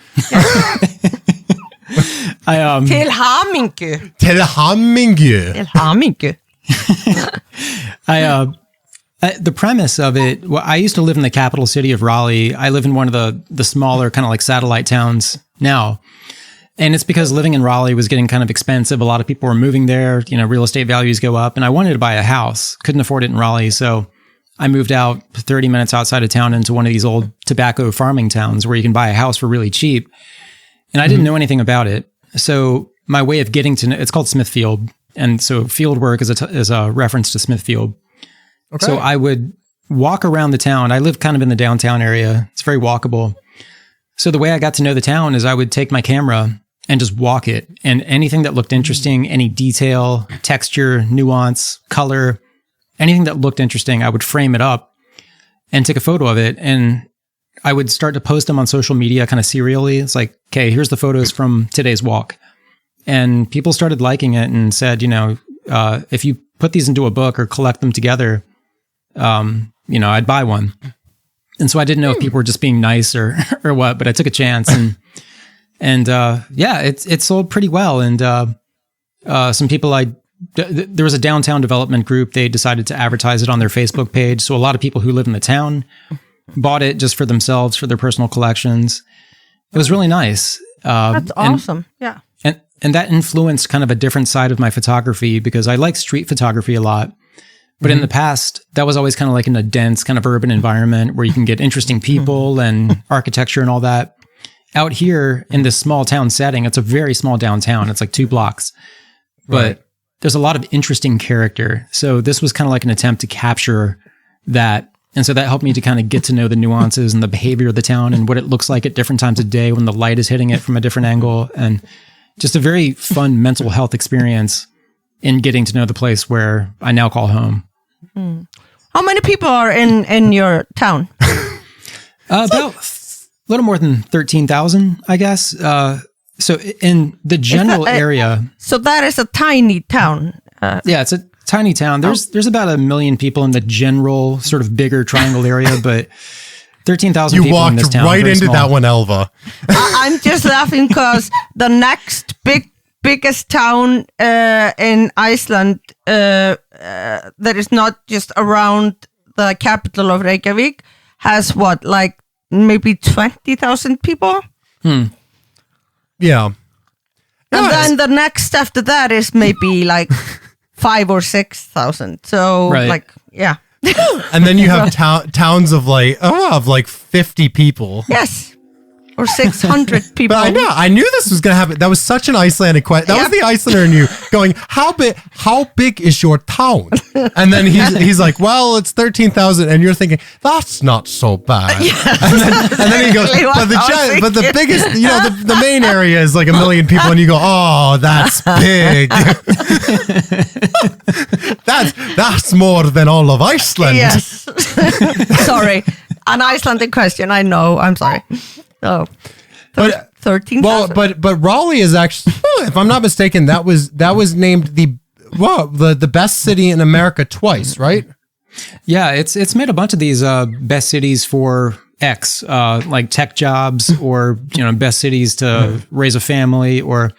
Til hamingju. The premise of it, I used to live in the capital city of Raleigh. I live in one of the smaller kind of like satellite towns now. And it's because living in Raleigh was getting kind of expensive. A lot of people were moving there, real estate values go up, and I wanted to buy a house. Couldn't afford it in Raleigh. So I moved out 30 minutes outside of town into one of these old tobacco farming towns where you can buy a house for really cheap. And I didn't know anything about it. So my way of getting to know, it's called Smithfield. And so field work is a reference to Smithfield. Okay. So I would walk around the town. I live kind of in the downtown area. It's very walkable. So the way I got to know the town is I would take my camera and just walk it. And anything that looked interesting, any detail, texture, nuance, color, anything that looked interesting, I would frame it up and take a photo of it. And I would start to post them on social media kind of serially. It's like, okay, here's the photos from today's walk. And people started liking it and said, if you put these into a book or collect them together, I'd buy one. And so I didn't know if people were just being nice or what, but I took a chance and it sold pretty well. And some people there was a downtown development group. They decided to advertise it on their Facebook page. So a lot of people who live in the town bought it just for themselves, for their personal collections. It was really nice. That's awesome. Yeah. And that influenced kind of a different side of my photography because I like street photography a lot. But in the past, that was always kind of like in a dense kind of urban environment where you can get interesting people and architecture and all that. Out here in this small town setting, it's a very small downtown. It's like 2 blocks. But there's a lot of interesting character. So this was kind of like an attempt to capture that. And so that helped me to kind of get to know the nuances and the behavior of the town and what it looks like at different times of day when the light is hitting it from a different angle. And just a very fun mental health experience in getting to know the place where I now call home. How many people are in your town? About a little more than 13,000, I guess. So in the general area. So that is a tiny town. Yeah, it's a tiny town. There's about 1 million people in the general sort of bigger triangle area, but 13,000 people in this town. You walked right into that one, Elva. I'm just laughing because the next biggest town in Iceland that is not just around the capital of Reykjavik has like maybe 20,000 people. Yeah. And then the next after that is maybe like 5,000 or 6,000. So yeah. And then you have towns of like 50 people. Yes. Or 600 people. But I knew this was going to happen. That was such an Icelandic question. That was the Icelander in you going, how big is your town? And then he's like, well, it's 13,000. And you're thinking, that's not so bad. Yes. And then he goes, but the biggest, the main area is like 1 million people. And you go, oh, that's big. that's more than all of Iceland. Yes. Sorry. An Icelandic question. I know. I'm sorry. Oh, 13,000. Well, but Raleigh is actually, if I'm not mistaken, that was named the best city in America twice, right? Yeah, it's made a bunch of these best cities for X, like tech jobs, or best cities to raise a family, or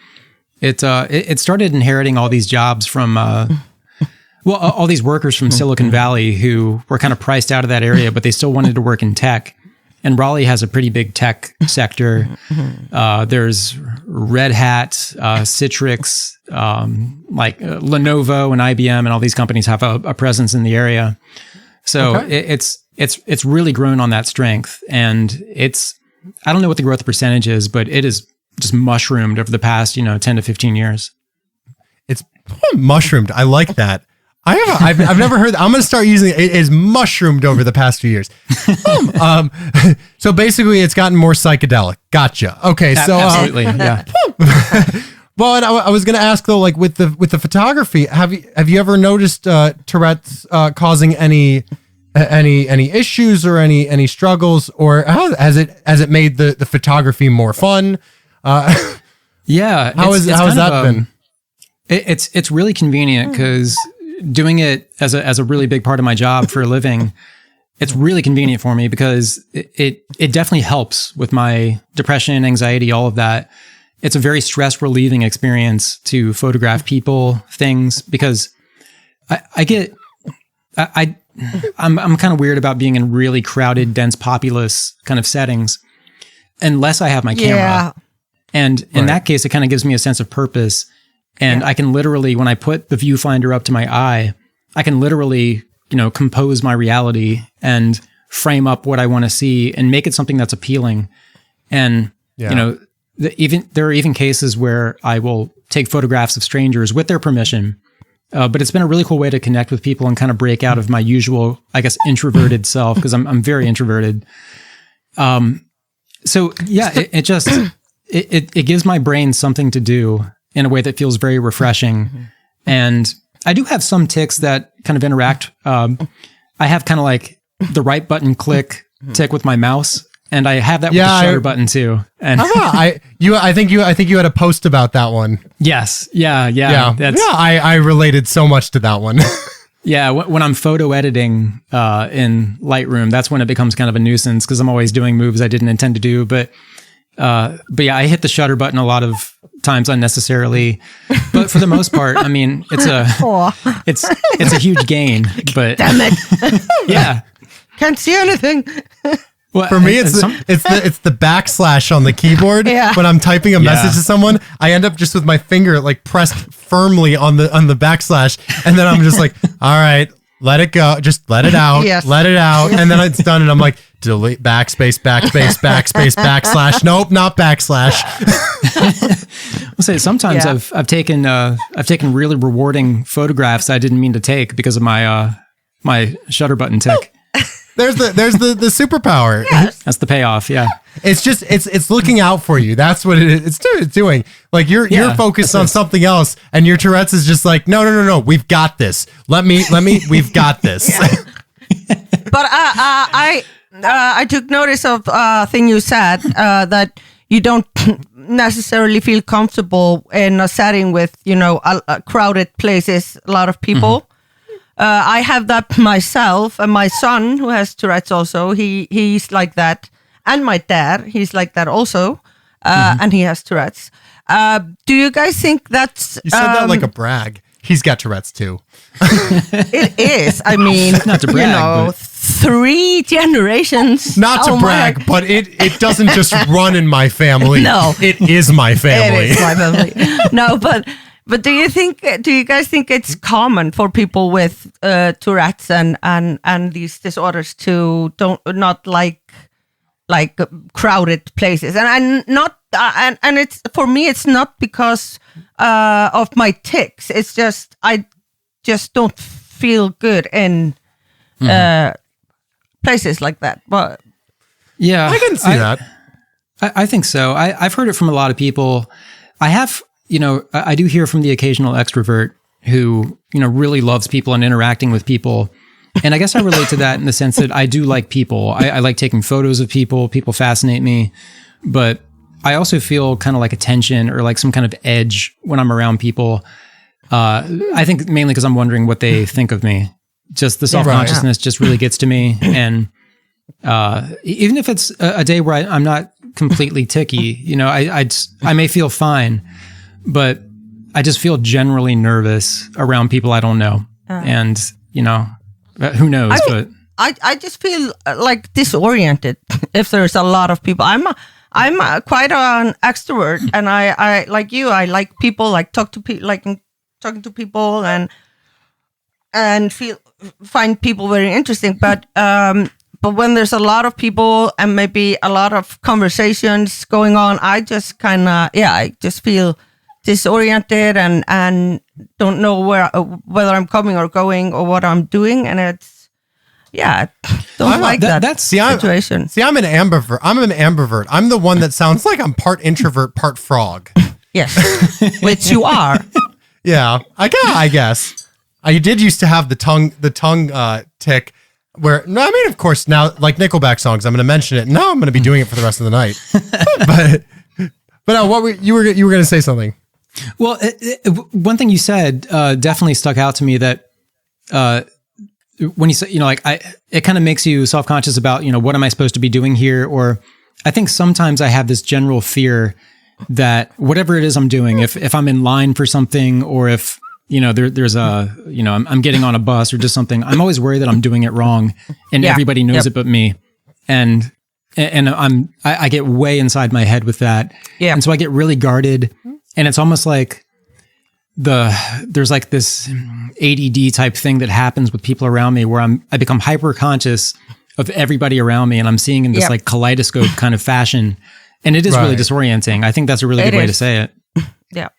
it started inheriting all these jobs from all these workers from Silicon Valley who were kind of priced out of that area, but they still wanted to work in tech. And Raleigh has a pretty big tech sector. There's Red Hat, Citrix, like Lenovo and IBM, and all these companies have a presence in the area. So it's really grown on that strength. And I don't know what the growth percentage is, but it is just mushroomed over the past 10 to 15 years. It's mushroomed. I like that. I've never heard. I'm going to start using it. It is mushroomed over the past few years. So basically, it's gotten more psychedelic. Gotcha. Okay, so absolutely, yeah. Well, and I was going to ask though, like with the photography, have you ever noticed Tourette's causing any issues or any struggles, or has it made the photography more fun? Yeah, how has that been? It's really convenient because doing it as a really big part of my job for a living, it's really convenient for me because it definitely helps with my depression, anxiety, all of that. It's a very stress relieving experience to photograph people, things, because I'm kind of weird about being in really crowded, dense, populous kind of settings unless I have my camera. Yeah. And in that case, it kind of gives me a sense of purpose. And I can literally, when I put the viewfinder up to my eye, I can literally, compose my reality and frame up what I want to see and make it something that's appealing. And, there are even cases where I will take photographs of strangers with their permission. But it's been a really cool way to connect with people and kind of break out of my usual, I guess, introverted self, because I'm very introverted. So yeah, it just gives my brain something to do in a way that feels very refreshing. And I do have some tics that kind of interact. I have kind of like the right button click tic with my mouse, and I have that with the shutter button too. And I think you had a post about that one. Yes, yeah. I related so much to that one. Yeah, when I'm photo editing in Lightroom, that's when it becomes kind of a nuisance because I'm always doing moves I didn't intend to do. But yeah, I hit the shutter button a lot of times unnecessarily. But for the most part, I mean, it's a huge gain. But damn it! Yeah, can't see anything. Well, for me, it's the backslash on the keyboard. Yeah. When I'm typing a message to someone, I end up just with my finger like pressed firmly on the backslash, and then I'm just like, all right, let it go, just let it out, let it out, and then it's done, and I'm like, delete, backspace, backslash. Nope, not backslash. I'll say sometimes I've taken really rewarding photographs I didn't mean to take because of my my shutter button tic. There's the superpower. Yes. That's the payoff. Yeah. It's just it's looking out for you. That's what it's doing. Like you're focused on something else, and your Tourette's is just like no. We've got this. Let me. We've got this. But I took notice of a thing you said that you don't necessarily feel comfortable in a setting with a crowded places, a lot of people. Mm-hmm. I have that myself, and my son, who has Tourette's also, he's like that, and my dad, he's like that also, and he has Tourette's. Do you guys think that's... You said that like a brag. He's got Tourette's too. It is. I mean, not to brag, 3 generations. Not to brag, but it doesn't just run in my family. No. It is my family. It is my family. No, But do you guys think it's common for people with Tourette's and these disorders to not like crowded places? And it's, for me, it's not because of my tics. It's just I just don't feel good in places like that. But yeah, I can see that. I think so. I've heard it from a lot of people. I have. I do hear from the occasional extrovert who, really loves people and interacting with people. And I guess I relate to that in the sense that I do like people. I like taking photos of people. People fascinate me. But I also feel kind of like a tension or like some kind of edge when I'm around people. I think mainly because I'm wondering what they think of me. Just the self-consciousness just really gets to me. And even if it's a day where I'm not completely ticky, I may feel fine. But I just feel generally nervous around people I don't know. And, who knows? I just feel like disoriented if there's a lot of people. I'm quite an extrovert, and I like you. I like people, like talking to people and find people very interesting. But when there's a lot of people and maybe a lot of conversations going on, I just I just feel disoriented and don't know whether I'm coming or going or what I'm doing, and it's don't like that situation. I'm an ambivert. I'm the one that sounds like I'm part introvert, part frog. Yes, which you are. Yeah, I guess. I did used to have the tongue tic. Where of course now, like Nickelback songs, I'm going to mention it. Now I'm going to be doing it for the rest of the night. but you were going to say something. Well, one thing you said definitely stuck out to me that when you said, it kind of makes you self-conscious about, what am I supposed to be doing here? Or I think sometimes I have this general fear that whatever it is I'm doing, if I'm in line for something or if, there's I'm getting on a bus or just something, I'm always worried that I'm doing it wrong and everybody knows it but me. And I get way inside my head with that. Yeah. And so I get really guarded. And it's almost like there's like this ADD type thing that happens with people around me where I become hyper conscious of everybody around me, and I'm seeing in this like kaleidoscope kind of fashion. And it is really Right. disorienting. I think that's a really good way to say it. Yeah.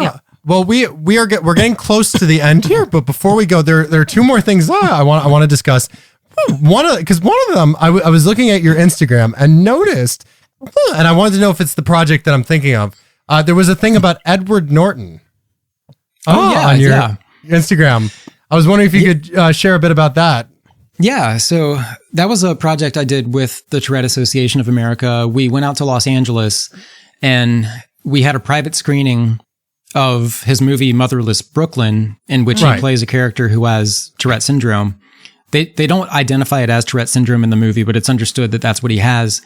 Yeah. Well, we're getting close to the end here, but before we go, there are two more things I want to discuss. One of them, I was looking at your Instagram and noticed, and I wanted to know if it's the project that I'm thinking of. There was a thing about Edward Norton. On your Instagram. I was wondering if you could share a bit about that. Yeah, so that was a project I did with the Tourette Association of America. We went out to Los Angeles and we had a private screening of his movie Motherless Brooklyn, in which he plays a character who has Tourette syndrome. They don't identify it as Tourette syndrome in the movie, but it's understood that that's what he has.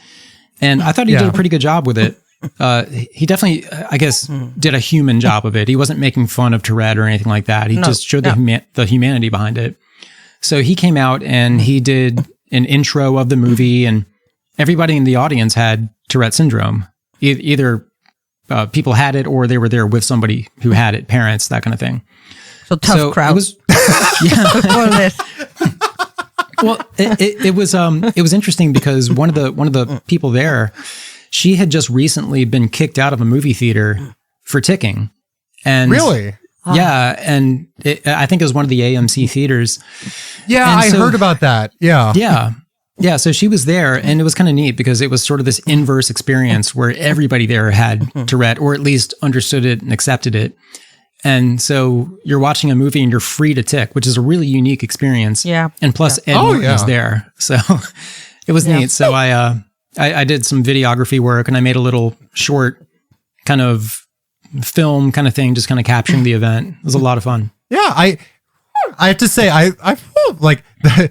And I thought he did a pretty good job with it. He definitely, I guess, did a human job of it. He wasn't making fun of Tourette or anything like that. He just showed the humanity behind it. So he came out and he did an intro of the movie, and everybody in the audience had Tourette syndrome. Either people had it or they were there with somebody who had it, parents, that kind of thing. So tough crowd. Well, it was interesting because one of the people there, she had just recently been kicked out of a movie theater for ticking. And really? Yeah, and I think it was one of the AMC theaters. Yeah, I heard about that. Yeah. Yeah, so she was there, and it was kind of neat because it was sort of this inverse experience where everybody there had Tourette, or at least understood it and accepted it. And so you're watching a movie and you're free to tick, which is a really unique experience. Yeah. And plus Ed Norton is there. So it was neat. So I did some videography work, and I made a little short kind of film kind of thing, just kind of capturing the event. It was a lot of fun. Yeah, I have to say, I like the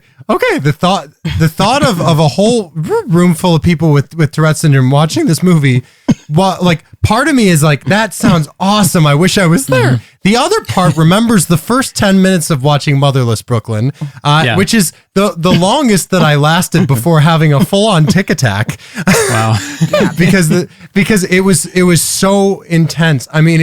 thought of a whole room full of people with Tourette syndrome watching this movie. Like, part of me is like, that sounds awesome. I wish I was there. The other part remembers the first 10 minutes of watching Motherless Brooklyn, which is the longest that I lasted before having a full on tic attack. Wow. because it was so intense. I mean,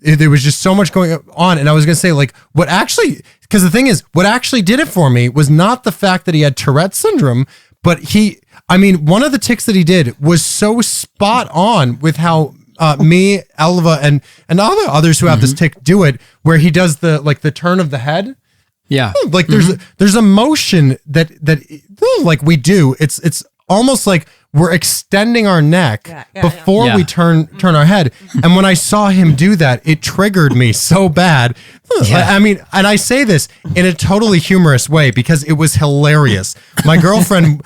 there was just so much going on. And I was going to say, like, because the thing is, what actually did it for me was not the fact that he had Tourette syndrome, but one of the tics that he did was so spot on with how me, Elva, and others who have this tic do it, where he does the turn of the head. Yeah. Like there's a motion that like we do. It's almost like we're extending our neck before we turn our head. And when I saw him do that, it triggered me so bad. I mean, and I say this in a totally humorous way because it was hilarious. My girlfriend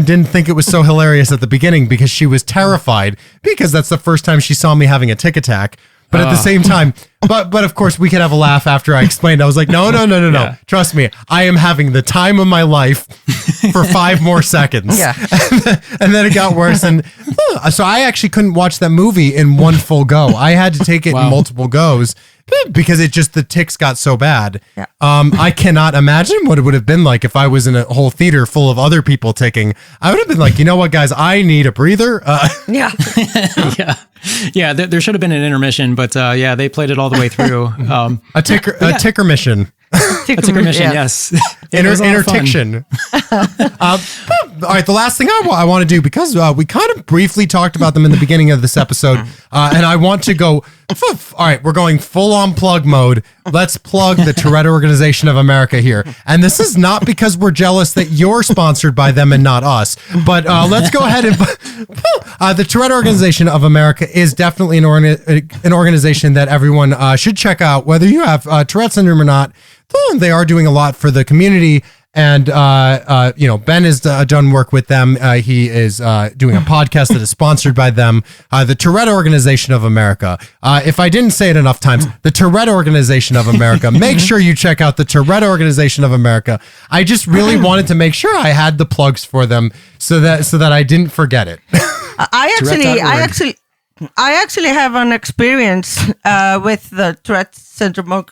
didn't think it was so hilarious at the beginning because she was terrified because that's the first time she saw me having a tic attack. But at the same time, but of course we could have a laugh after I explained. I was like, no. Trust me, I am having the time of my life for 5 more seconds. Yeah. And then it got worse. And so I actually couldn't watch that movie in one full go. I had to take it in multiple goes because the tics got so bad. Yeah. I cannot imagine what it would have been like if I was in a whole theater full of other people ticking. I would have been like, you know what, guys, I need a breather. Yeah. Yeah, there should have been an intermission, but they played it all the way through. A ticker mission. A ticker mission, yes. Intertiction. All right, the last thing I want to do, because we kind of briefly talked about them in the beginning of this episode, and I want to go, all right, we're going full on plug mode. Let's plug the Tourette Organization of America here. And this is not because we're jealous that you're sponsored by them and not us, but let's go ahead and the Tourette Organization of America is definitely an organization that everyone should check out, whether you have Tourette syndrome or not. They are doing a lot for the community. And, Ben has done work with them. He is doing a podcast that is sponsored by them. The Tourette Organization of America. If I didn't say it enough times, the Tourette Organization of America. Make sure you check out the Tourette Organization of America. I just really wanted to make sure I had the plugs for them so that I didnn't forget it. I actually have an experience with the Tourette Syndrome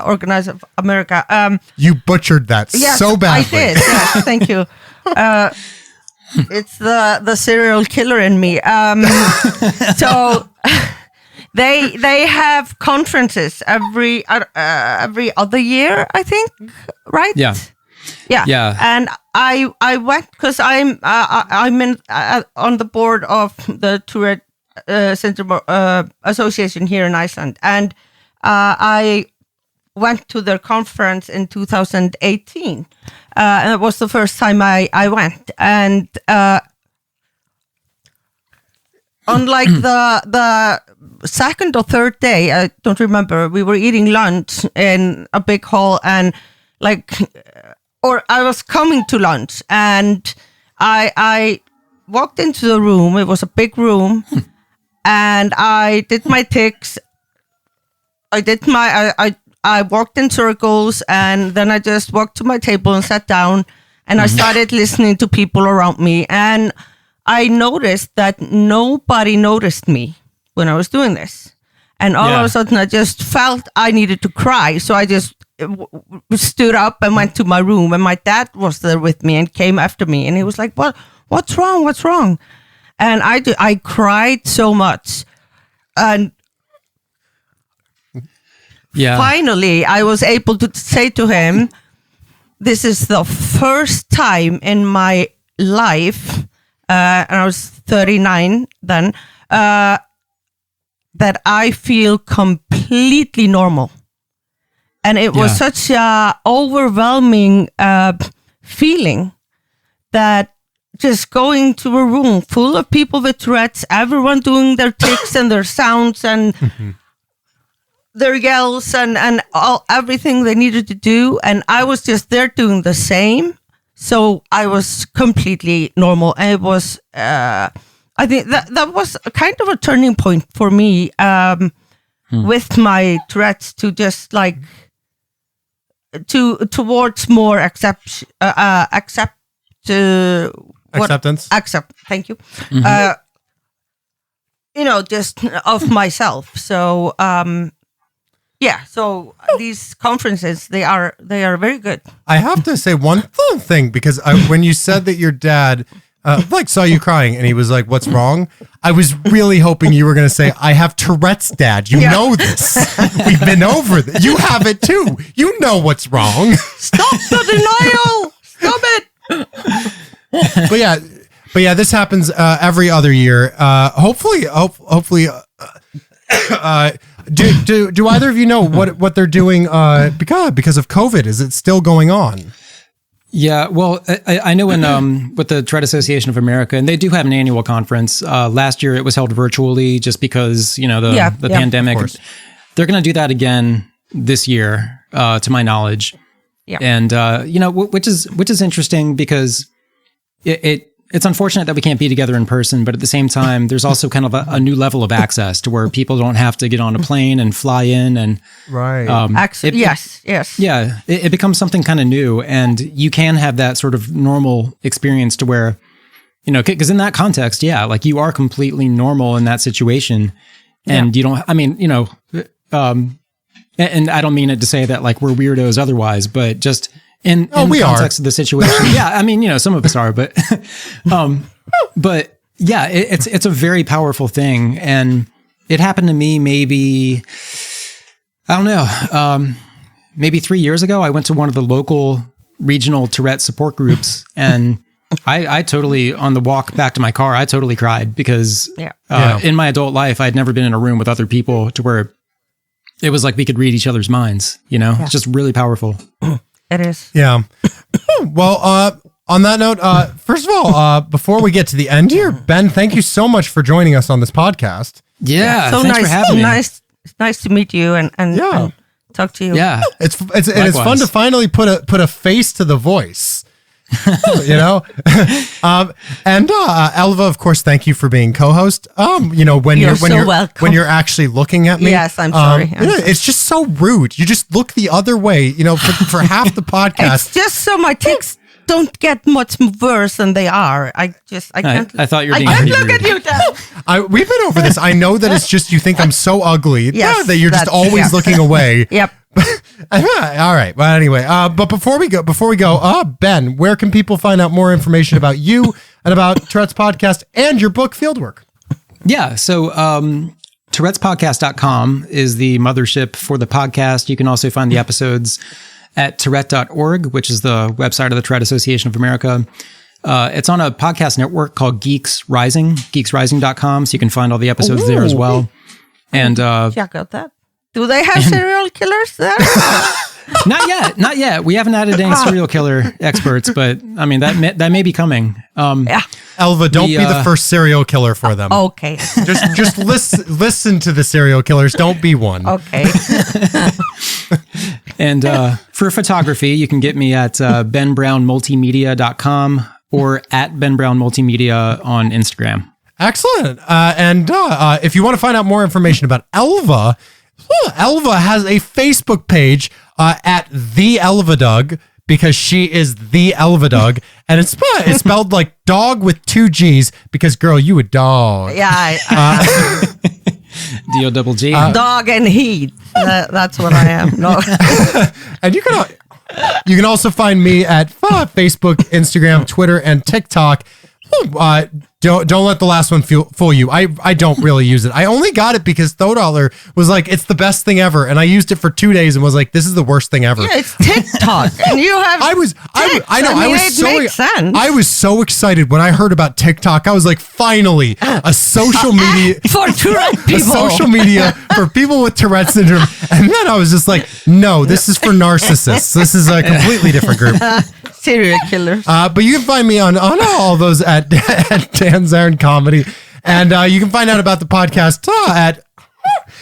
Organization of America. You butchered that so badly. I did. Yes, thank you. It's the serial killer in me. So they have conferences every other year, I think, right? Yeah. Yeah. And I went because I'm on the board of the Tourette Association here in Iceland, and I went to their conference in 2018. And it was the first time I went, and on like the second or third day, I don't remember, we were eating lunch in a big hall, and or I was coming to lunch, and I walked into the room. It was a big room, and I did my tics. I walked in circles, and then I just walked to my table and sat down, and I started listening to people around me, and I noticed that nobody noticed me when I was doing this. And all of a sudden, I just felt I needed to cry. So I just stood up and went to my room. And my dad was there with me and came after me. And he was like, what's wrong? What's wrong? And I cried so much. And finally, I was able to say to him, this is the first time in my life, and I was 39 then, that I feel completely normal. And it was such a overwhelming feeling that just going to a room full of people with Tourette's, everyone doing their tics and their sounds and their yells and everything they needed to do. And I was just there doing the same. So I was completely normal. And it was... I think that was kind of a turning point for me with my Tourette's to just like towards more acceptance. Thank you. Just of myself. So so these conferences they are very good. I have to say one thing because when you said that your dad. Saw you crying and he was like, what's wrong? I was really hoping you were going to say, I have Tourette's, Dad. You know this. We've been over this. You have it too. You know what's wrong. Stop the denial. Stop it. But yeah, this happens every other year. Hopefully, do either of you know what they're doing because of COVID? Is it still going on? Yeah, well, I know with the Tourette Association of America, and they do have an annual conference. Last year, it was held virtually just because, the pandemic. They're going to do that again this year, to my knowledge. Yeah. And, which is interesting because it's unfortunate that we can't be together in person, but at the same time, there's also kind of a new level of access to where people don't have to get on a plane and fly in and yes. Yeah, it becomes something kind of new, and you can have that sort of normal experience to where, because in that context, like you are completely normal in that situation, and you don't. I mean, and I don't mean it to say that like we're weirdos otherwise, but just. In the context of the situation. Yeah, I mean, some of us are, but yeah, it's a very powerful thing. And it happened to me maybe, I don't know, maybe 3 years ago. I went to one of the local regional Tourette support groups, and I totally, on the walk back to my car, I totally cried because in my adult life, I'd never been in a room with other people to where it was like we could read each other's minds, It's just really powerful. It is. Yeah. Well, on that note, first of all, before we get to the end here, Ben, thank you so much for joining us on this podcast. Yeah. So thanks for having me. It's nice to meet you and talk to you. Yeah. It's fun to finally put a face to the voice. And Elva, of course, thank you for being co-host. When you're actually looking at me. Yes, I'm sorry. It's just so rude. You just look the other way, for half the podcast. It's just so my tics don't get much worse than they are. I can't. I thought you were being I can't pretty look rude. at you, Dad. We've been over this. I know that it's just you think I'm so ugly that you're just that's- always looking away. Yep. All right. Well, anyway, but before we go, Ben, where can people find out more information about you and about Tourette's podcast and your book Fieldwork? Yeah. So, Tourette'sPodcast.com is the mothership for the podcast. You can also find the episodes at Tourette.org, which is the website of the Tourette Association of America. It's on a podcast network called Geeks Rising, geeksrising.com. So you can find all the episodes there as well. And check out that. Do they have serial killers there? Not yet. We haven't added any serial killer experts, but I mean that may be coming. Yeah. Elva, don't be the first serial killer for them. Okay. Just listen to the serial killers. Don't be one. Okay. And for photography, you can get me at benbrownmultimedia.com or at benbrownmultimedia on Instagram. Excellent. And if you want to find out more information about Elva, Elva has a Facebook page at The Elvadug, because she is the Elvadug, and it's spelled like dog with 2 G's, because girl, you a dog. Yeah. D-O-double-G. Dog and heat. That's what I am. No. And you can also find me at Facebook, Instagram, Twitter, and TikTok. Don't let the last one fool you. I don't really use it. I only got it because Thodaller was like, it's the best thing ever, and I used it for 2 days and was like, this is the worst thing ever. Yeah, it's TikTok, and you have. I was so excited when I heard about TikTok. I was like, finally, a social media for Tourette people, a social media for people with Tourette syndrome. And then I was just like, no, this is for narcissists. This is a completely different group. Serial killers. But you can find me on all those at Dan Zarin Comedy. And you can find out about the podcast at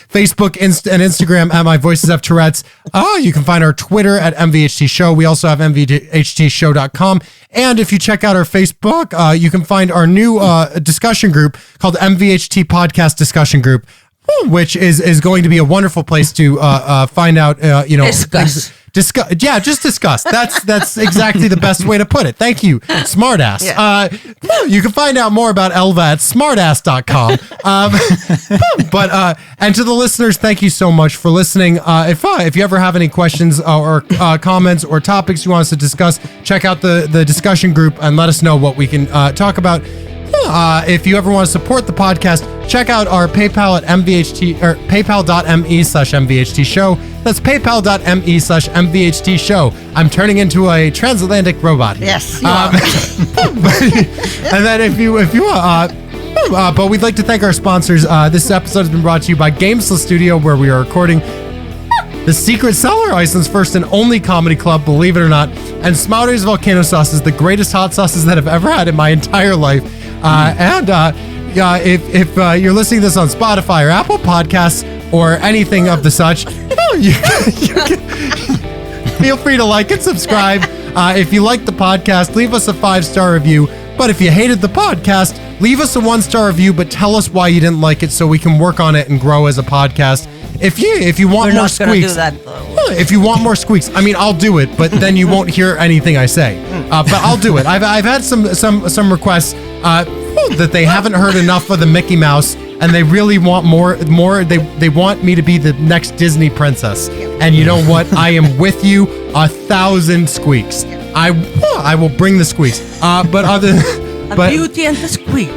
Facebook and Instagram at My Voices Have Tourette's. You can find our Twitter at MVHT Show. We also have MVHTshow.com. And if you check out our Facebook, you can find our new discussion group called MVHT Podcast Discussion Group, which is going to be a wonderful place to find out, Discuss. Just discuss. That's exactly the best way to put it. Thank you, smartass. Yeah. You can find out more about Elva at smartass.com. And to the listeners, thank you so much for listening. If you ever have any questions or comments or topics you want us to discuss, check out the discussion group and let us know what we can talk about. If you ever want to support the podcast, check out our PayPal at MVHT or paypal.me/MVHT show. That's paypal.me/MVHT show. I'm turning into a transatlantic robot. Yes. You are. And then if you but we'd like to thank our sponsors. This episode has been brought to you by Gamesless Studio, where we are recording The Secret Cellar, Iceland's first and only comedy club, believe it or not. And Smouters Volcano Sauce is the greatest hot sauces that I've ever had in my entire life. If you're listening to this on Spotify or Apple Podcasts or anything of the such, you can feel free to like and subscribe. If you like the podcast, leave us a 5-star review. But if you hated the podcast, leave us a 1-star review, but tell us why you didn't like it so we can work on it and grow as a podcast. If you want more squeaks, if you want more squeaks, I mean, I'll do it, but then you won't hear anything I say. But I'll do it. I've had some requests that they haven't heard enough of the Mickey Mouse, and they really want more. They want me to be the next Disney princess. And you know what? I am with you. 1,000 squeaks. I will bring the squeaks. Beauty and the Squeak.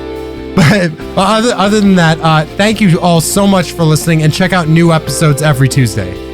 But other than that, thank you all so much for listening, and check out new episodes every Tuesday.